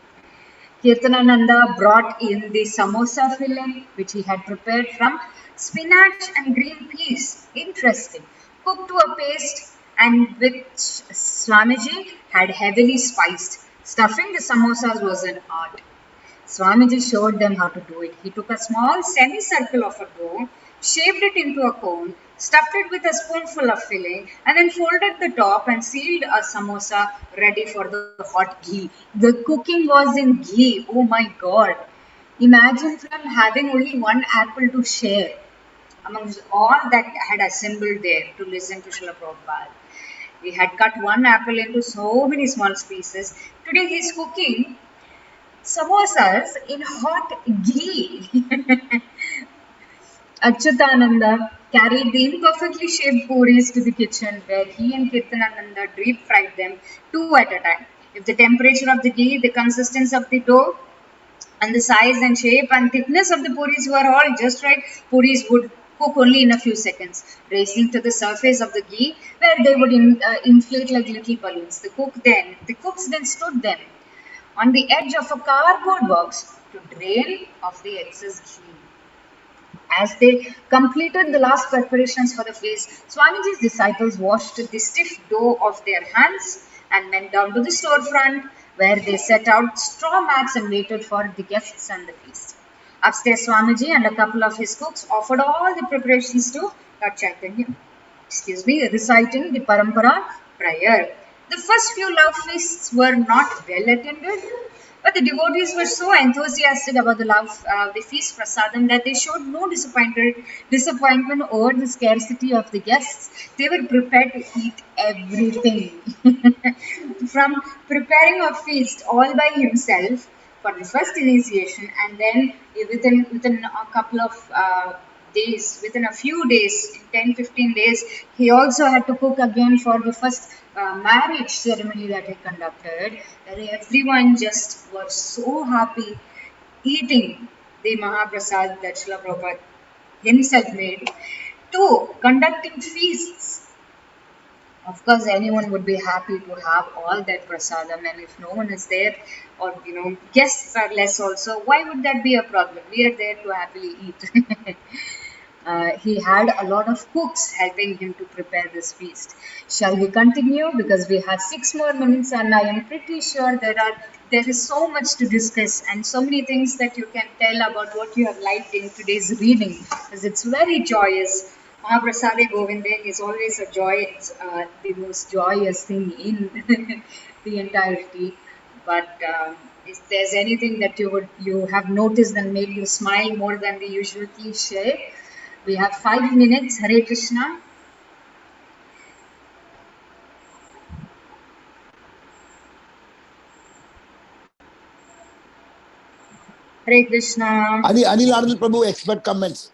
Kirtanananda brought in the samosa filling, which he had prepared from spinach and green peas. Interesting. Cooked to a paste, and which Swamiji had heavily spiced. Stuffing the samosas was an art. Swamiji showed them how to do it. He took a small semicircle of a dough, shaped it into a cone, stuffed it with a spoonful of filling, and then folded the top and sealed a samosa ready for the hot ghee. The cooking was in ghee. Oh my God. Imagine from having only one apple to share amongst all that had assembled there to listen to Srila Prabhupada. He had cut one apple into so many small pieces. Today he is cooking samosas in hot ghee. Achyutananda carried the imperfectly shaped puris to the kitchen, where he and Kirtanananda deep fried them 2 at a time. If the temperature of the ghee, the consistency of the dough, and the size and shape and thickness of the puris were all just right, puris would cook only in a few seconds, rising to the surface of the ghee, where they would inflate like little balloons. The cooks then stood them on the edge of a cardboard box to drain off the excess ghee. As they completed the last preparations for the feast, Swamiji's disciples washed the stiff dough off their hands and went down to the storefront, where they set out straw mats and waited for the guests and the feast. Upstairs, Swamiji and a couple of his cooks offered all the preparations to Lord Chaitanya, reciting the Parampara prayer. The first few love feasts were not well attended, but the devotees were so enthusiastic about the feast prasadam that they showed no disappointment over the scarcity of the guests. They were prepared to eat everything. From preparing a feast all by himself for the first initiation, and then within a couple of days, within a few days, in 10-15 days, he also had to cook again for the first marriage ceremony that he conducted, where everyone just was so happy eating the Mahaprasad that Srila Prabhupada himself made, to conducting feasts. Of course, anyone would be happy to have all that prasadam, and if no one is there, or guests are less also, why would that be a problem? We are there to happily eat. He had a lot of cooks helping him to prepare this feast. Shall we continue? Because we have 6 more minutes, and I am pretty sure there is so much to discuss and so many things that you can tell about what you have liked in today's reading, because it's very joyous. Mahaprasade Govinde is always a joy. It's the most joyous thing in the entirety. But if there's anything that you have noticed and made you smile more than the usual, please share. We have 5 minutes. Hare Krishna. Hare Krishna. Anil Anand Prabhu, expert comments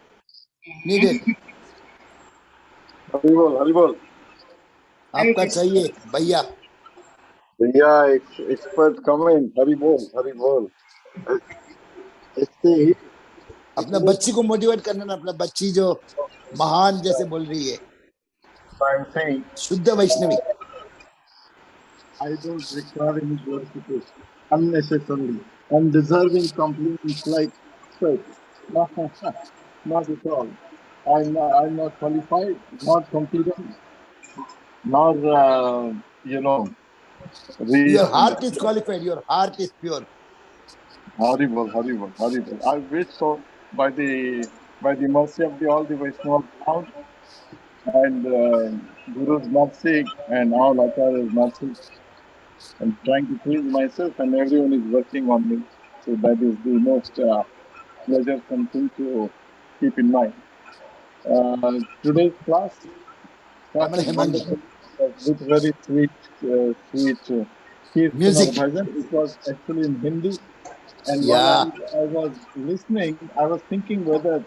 needed. Hari बोल हरि बोल Hare आपका Krishna. चाहिए भैया. भैया expert comment Hari बोल ऐसे ही अपना बच्ची को मोटिवेट करना ना, अपना बच्ची जो महान जैसे बोल रही है, I'm saying शुद्ध Vaishnavi. I don't require any glorification unnecessarily. Undeserving compliments like expert. Not at all. I'm not qualified, not competent, nor Your real. heart is qualified. Your heart is pure. Horrible. I wish so by the mercy of all the Vaishnavas around, and Guru's mercy and all Acharya's mercy. I'm trying to please myself, and everyone is working on me. So that is the most pleasuresome thing to keep in mind. Today's class Kamal started Hemangi. wonderful with very sweet Kirtan or Music. bhajan. It was actually in Hindi. And while Yeah. I was listening, I was thinking whether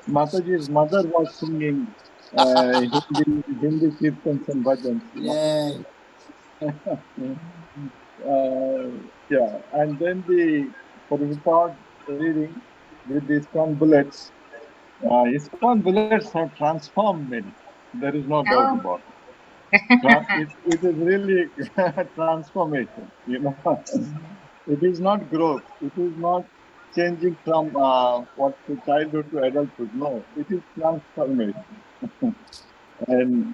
Mataji's mother was singing Hindi kirtans and bhajans. Yeah. Yeah, and then the Prabhupada reading with the ISKCON bullets. ISKCON bullets have transformed me. There is no doubt Oh. about it. It is really transformation. It is not growth. It is not changing from what to childhood to adulthood. No, it is transformation. And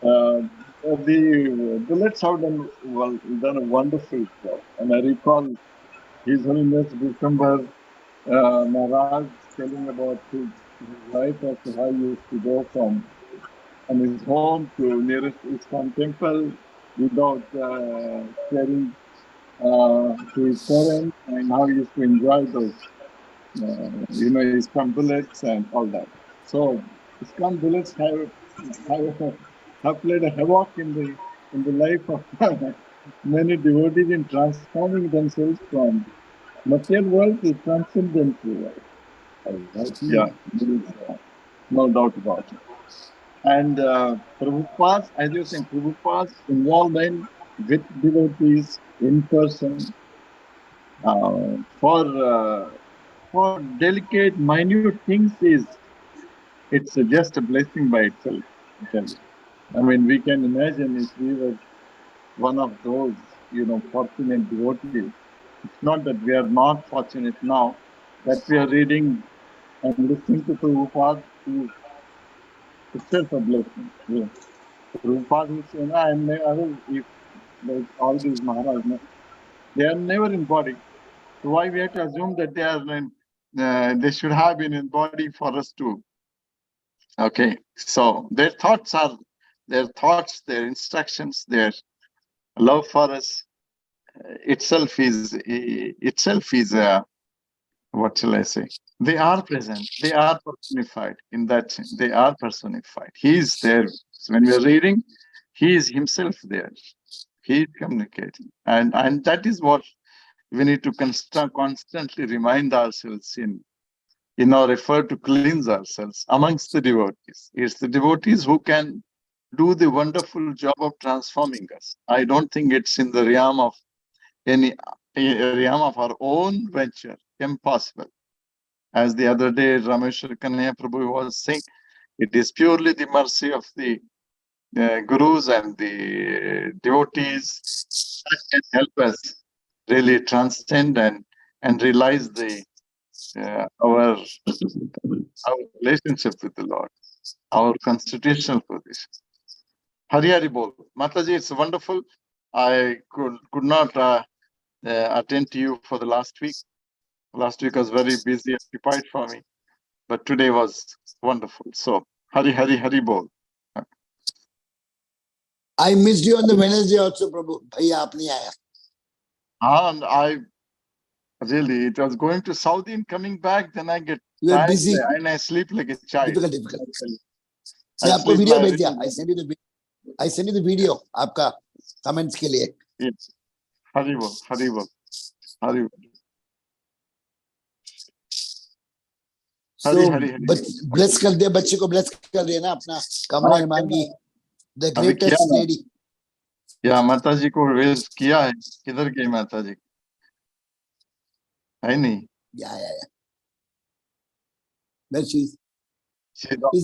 the bullets have done a wonderful job. And I recall His Holiness December Maharaj telling about his life as to how he used to go from his home to nearest ISKCON temple without sharing to his parents, and how he used to enjoy those, ISKCON bullets and all that. So ISKCON bullets have played a havoc in the life of many devotees in transforming themselves from material world to transcendental world. Right? Yeah, there is no doubt about it. And Prabhupada's, as you're saying, Prabhupada's involvement with devotees in person for delicate, minute things it's just a blessing by itself. I tell you. I mean, we can imagine if we were one of those, fortunate devotees. It's not that we are not fortunate now, that we are reading and listening to Prabhupada is itself a blessing. Yeah. Prabhupada is, if like all these Maharaj, they are never in body. So why we have to assume that they are they should have been in body for us to. Okay, so their thoughts, their instructions, their love for us itself is what shall I say? They are present. They are personified in that sense. They are personified. He is there. So when we are reading, he is himself there. He is communicating, and that is what we need to constantly remind ourselves in our effort to cleanse ourselves amongst the devotees. It's the devotees who can do the wonderful job of transforming us. I don't think it's in the realm of any realm of our own venture. Impossible. As the other day, Rameswar Kanai Prabhu was saying, it is purely the mercy of the gurus and the devotees that can help us really transcend and realize our relationship with the Lord, our constitutional position. Hari Hari Bol. Mataji, it's wonderful. I could not attend to you for the last week. Last week was very busy, occupied for me. But today was wonderful. So, Hari Hari Hari Bol. I missed you on the Wednesday also, Prabhu. Bhaiya, aap nahi aaya. And I really, it was going to Saudi and coming back, then I get You were tired busy. and I sleep like a child. Difficult. I मैं आपको sleep video like भेज दिया. I send you the video आपका comments के लिए. yes. Hari Bol, Hari Bol, Hari Bol. So, bless कर दे बच्चे को bless कर दे ना अपना कमला हिमांगी, the greatest lady. या माता जी को वेस्ट किया है. किधर गई माता जी? है नहीं. Yeah. Where she's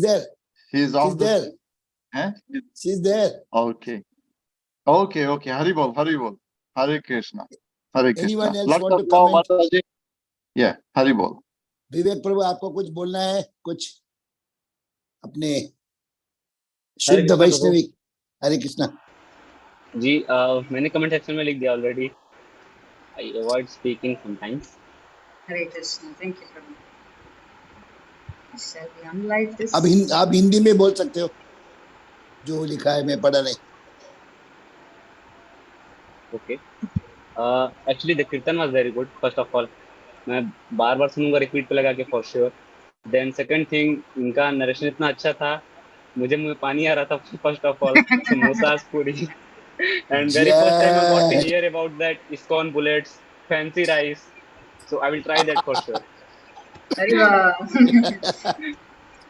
there. She's there. Eh? She's there. Okay. Hari Bol, Hare Krishna. Hare Krishna. Anyone else want to comment? Mataji? Yeah, Hari Bol. विवेक प्रभु आपको कुछ बोलना है? कुछ अपने शुद्ध वैष्णवी. हरे कृष्णा जी. मैंने कमेंट सेक्शन में लिख दिया already. I avoid speaking sometimes. Hare Krishna. Thank you, Prabhu. Shall we unlike this? अब आप हिंदी में बोल सकते हो जो लिखा है, मैं पढ़ा नहीं. Okay. Actually the kirtan was very good. First of all, मैं बार सुनूंगा रिपीट पे लगा के for sure. Then second thing, इनका नरेशन इतना अच्छा था, मुझे मुंह में पानी आ रहा था. First of all, समोसास पूरी. And very first time I got to hear about that ISKCON bullets, fancy rice. So I will try that for sure.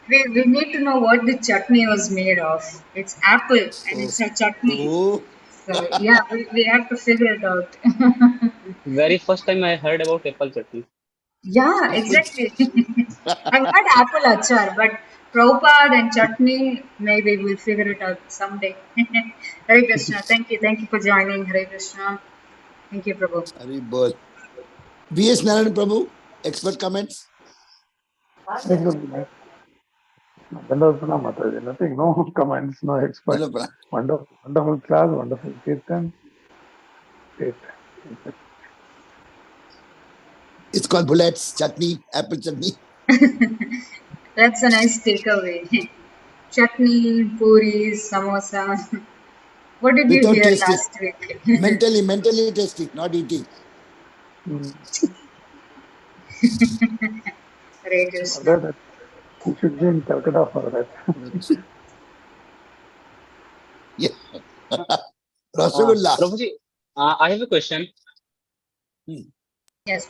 we need to know what the chutney was made of. It's apple and it's a chutney. So yeah, we have to figure it out. Very first time I heard about apple chutney. Yeah, exactly. I've had apple achar, but Prabhupada and chutney, maybe we'll figure it out someday. Hare Krishna. Thank you for joining. Hare Krishna. Thank you, Prabhu. Hari Bol. V.S. Narayan Prabhu, expert comments. Nothing, no comments, no expert. Wonderful class, wonderful kirtan. It's called bullets, chutney, apple chutney. That's a nice takeaway. Chutney, puris, samosa. What did you hear last week? mentally tasting, not eating. Hare Krishna. You should be in Calcutta for that. Yeah. Rasagullah. Prabhuji, I have a question. Yes.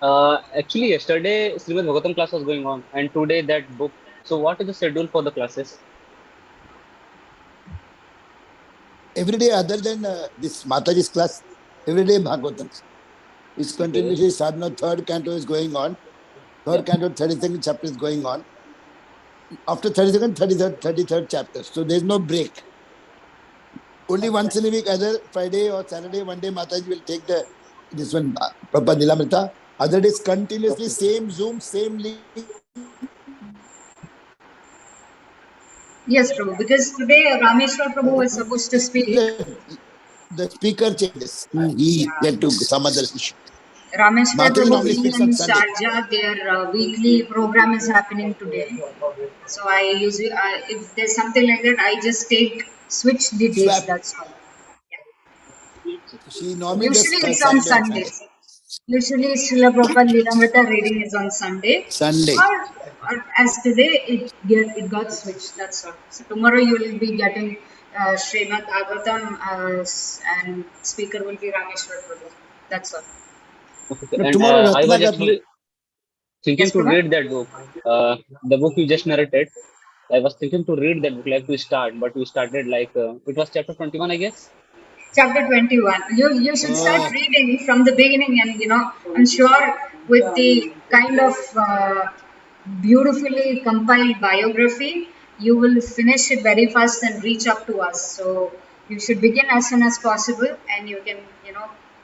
Actually, yesterday Srimad Bhagavatam class was going on, and today that book. So, what is the schedule for the classes? Every day, other than this Mataji's class, every day Bhagavatam. It's continuously sadhana. Third canto is going on. Third canto, 32nd chapter is going on. After 32nd, 33rd chapter. So there's no break. Only once in a week, either Friday or Saturday, one day Mataji will take this one, Prabhupada Nilamrita. Other days, continuously, same Zoom, same link. Yes, Prabhu, because today Rameswar Prabhu was supposed to speak. The speaker changes. He went to some other issue. Rameshwar Mataji Prabhu normally being speaks in on Sunday. Sharjah, their weekly program is happening today. So I usually, if there's something like that, I just switch the dates. Swap. That's all. She normally does Usually it's on Saturday and Sunday. Sundays. Usually Srila Prabhupada Lilamrita reading is on Sunday. Sunday. Or as today it got switched. That's all. So tomorrow you will be getting Srimad Bhagavatam and speaker will be Rameshwar Prabhu. That's all. Okay. No, And tomorrow I was Ratnagar. actually thinking Yes, to Prabhu? read that book, the book you just narrated. I was thinking to read that book, like to start, but we started like it was chapter 21, I guess. Chapter 21. You should start Oh, reading from the beginning, and I'm sure with the kind of beautifully compiled biography, you will finish it very fast and reach up to us. So you should begin as soon as possible, and you can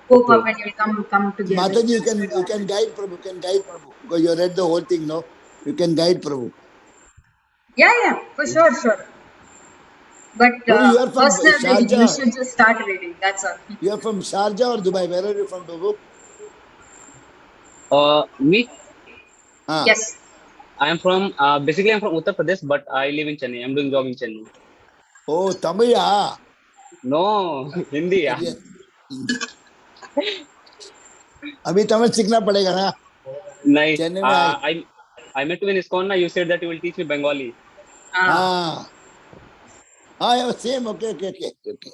cope up Okay. and you'll come together. Mataji, you can guide Prabhu. You can guide Prabhu because you read the whole thing. No, you can guide Prabhu. Yeah, for sure. But Prabhu, you are from personal reading, you Sharjah. should just start reading. That's all. You are from Sharjah or Dubai? Where are you from, Prabhu? Me, Ah. Yes. I am from basically I'm from Uttar Pradesh, but I live in Chennai. I'm doing job in Chennai. Oh, Tamil. Ah. No, Hindi. Yeah. चलिए अभी तमिल सीखना पड़ेगा ना Nice. Chennai में आए I met you in ISKCON. You said that you will teach me Bengali. हाँ हाँ same okay okay okay okay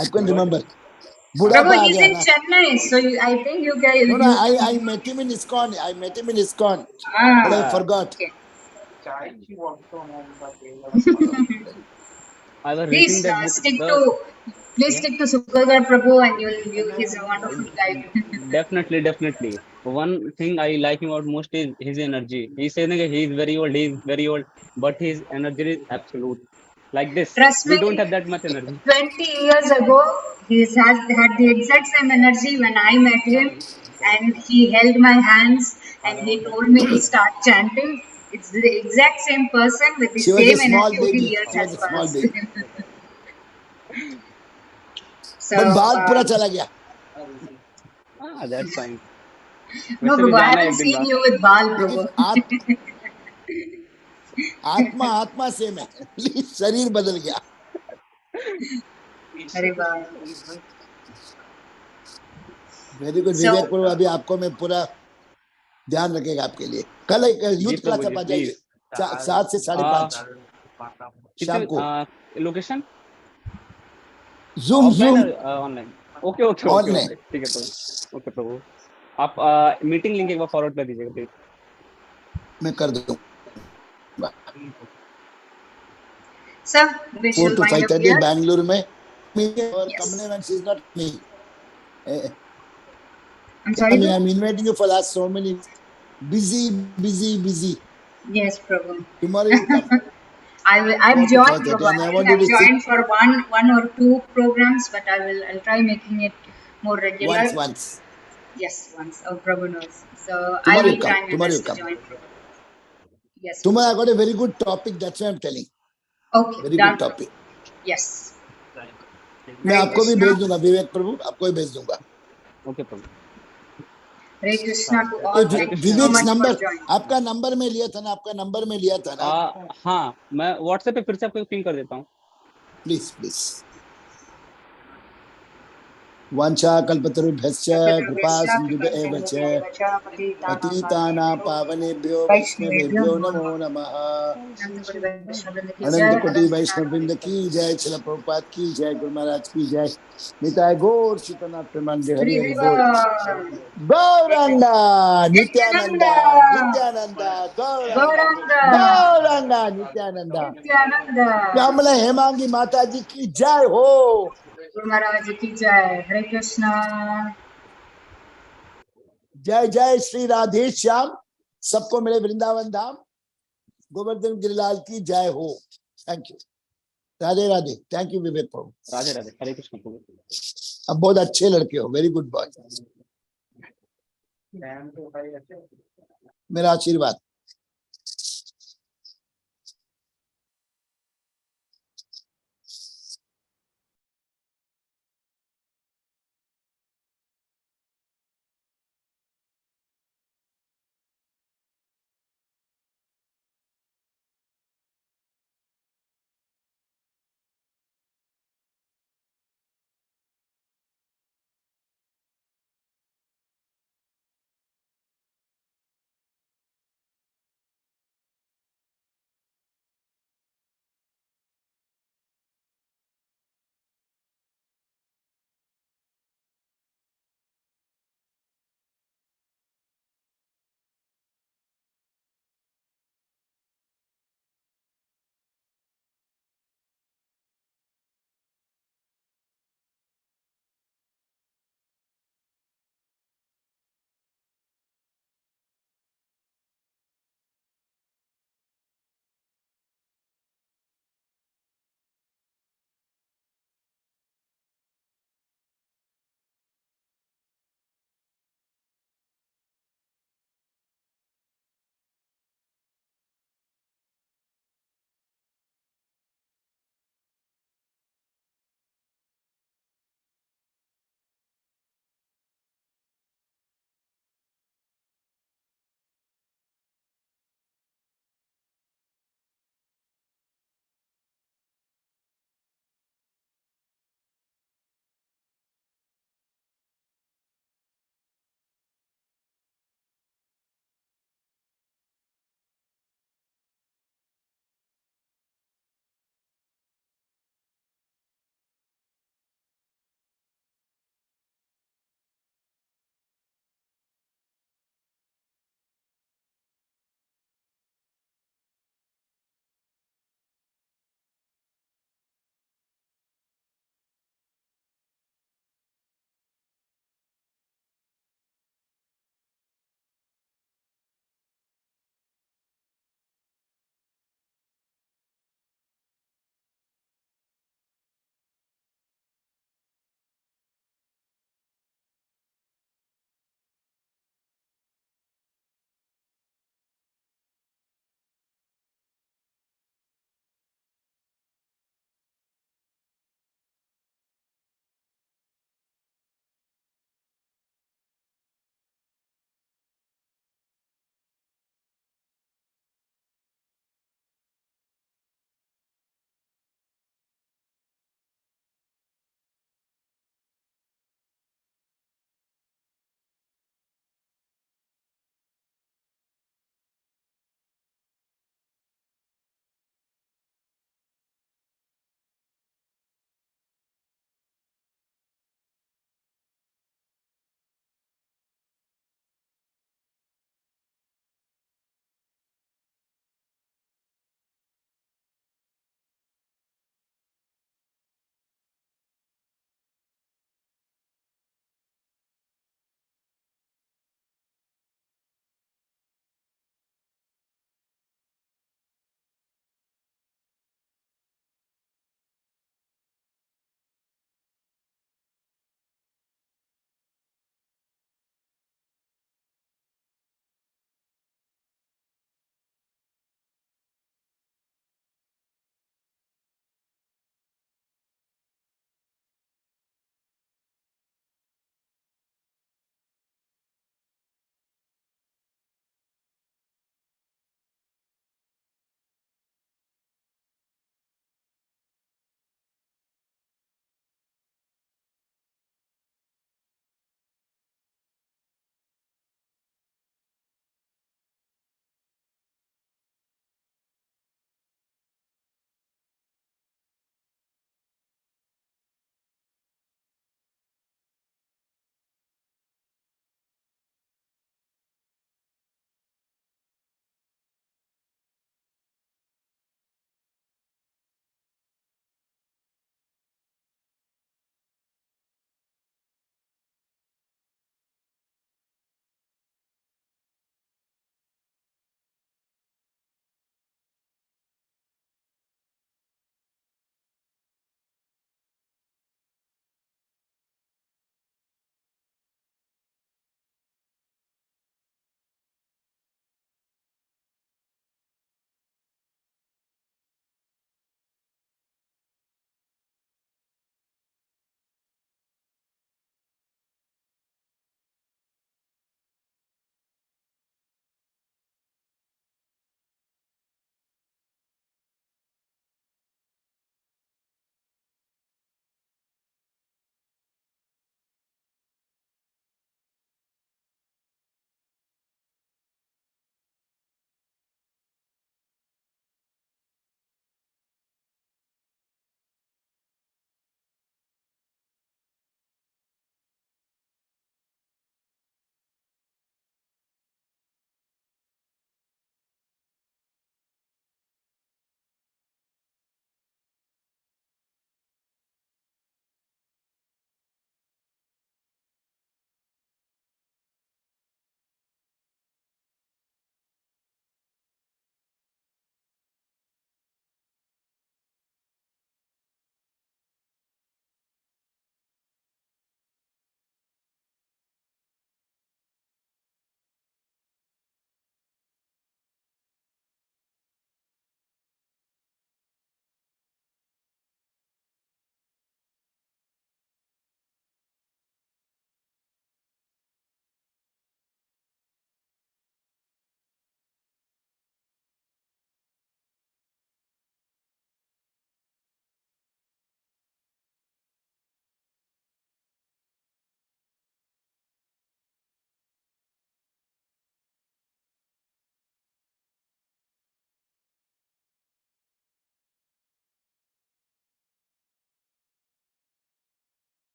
I can remember Prabhu, बुढ़ापा आ he's गया in ना Chennai, so I think you can. No no You I can. met him in ISKCON I met him in ISKCON but I Ah, forgot okay. I was reading Please that book. please Yeah. stick to Sukagar Prabhu, and he's a wonderful guy. Definitely. One thing I like him about most is his energy. He says that he is very old, but his energy is absolute. Like this, Trust we don't me, have that much energy. 20 years ago, had the exact same energy when I met him, and he held my hands and he told me to start chanting. It's the exact same person with the she was a same small energy, only baby years she was has a small passed. baby So, but बाल पूरा चला गया That's fine. no, वैसे भी Prabhu, I जाना है haven't एक दिन seen बाद. you with Bal, लेकिन Prabhu. आत्मा आत्मा सेम है शरीर बदल गया Hari Bal. Very good So, विवेक प्रभु अभी आपको मैं पूरा ध्यान रखेगा आपके लिए कल एक जी यूथ प्रभु क्लास जी आप आ प्लीज. जाइए 7 से 5:30 शाम को location zoom offline zoom online. Okay online ठीक है प्रभु. ओके प्रभु. आप मीटिंग लिंक एक बार फॉरवर्ड कर दीजिएगा प्लीज. मैं कर दूंगा sir, we 4 shall to wind up 5:30 here. Bangalore में और Yes. company when she's not me I'm sorry, Prabhu? I'm inviting you for last so many busy Yes, Prabhu. tomorrow you come I've 4 to joined, 5:30 Prabhu. and I I think want you I've to sit joined for one or two programs, but I'll try making it more regular. once Yes, once. Oh, Prabhu knows. So I tomorrow will you come try my tomorrow you best to come join, Prabhu. Yes, tomorrow Prabhu. I got a very good topic that's why I'm telling Okay, very done, good Prabhu. topic Yes. मैं Hare आपको भी Krishna. भेज दूंगा विवेक प्रभु आपको भी भेज दूंगा okay Prabhu. Hare Krishna to ये all. Thank you so Vivek much for number joining. आपका नंबर में लिया था ना आपका नंबर में लिया था ना हाँ, मैं व्हाट्सएप पे फिर से आपको पिंग कर देता हूँ. प्लीज वांछा कल्पतरुभ्यश्च कृपा सिन्धुभ्येव च पतितानां पावनेभ्यो वैष्णवेभ्यो नमो नमः अनंत कोटि वैष्णव वृंद की जय श्रील प्रभुपाद की जय गुरु महाराज की जय निताय गौर सीतनाथ प्रेमानंद हरि हरि बोल गौरंगा नित्यानंदा नित्यानंदा गौरंगा Gauranga, गौरंगा नित्यानंदा Nityananda, कमल हेमांगी माता जी की जय हो Guru Maharaj ki jai. Hare Krishna. जय जय श्री राधे श्याम सबको मेरे वृंदावन धाम गोवर्धन गिरिलाल की जय हो thank you Radhe Radhe thank you Vivek prabhu Radhe Radhe. Hare Krishna prabhu. अब बहुत अच्छे लड़के हो वेरी गुड बॉय मेरा आशीर्वाद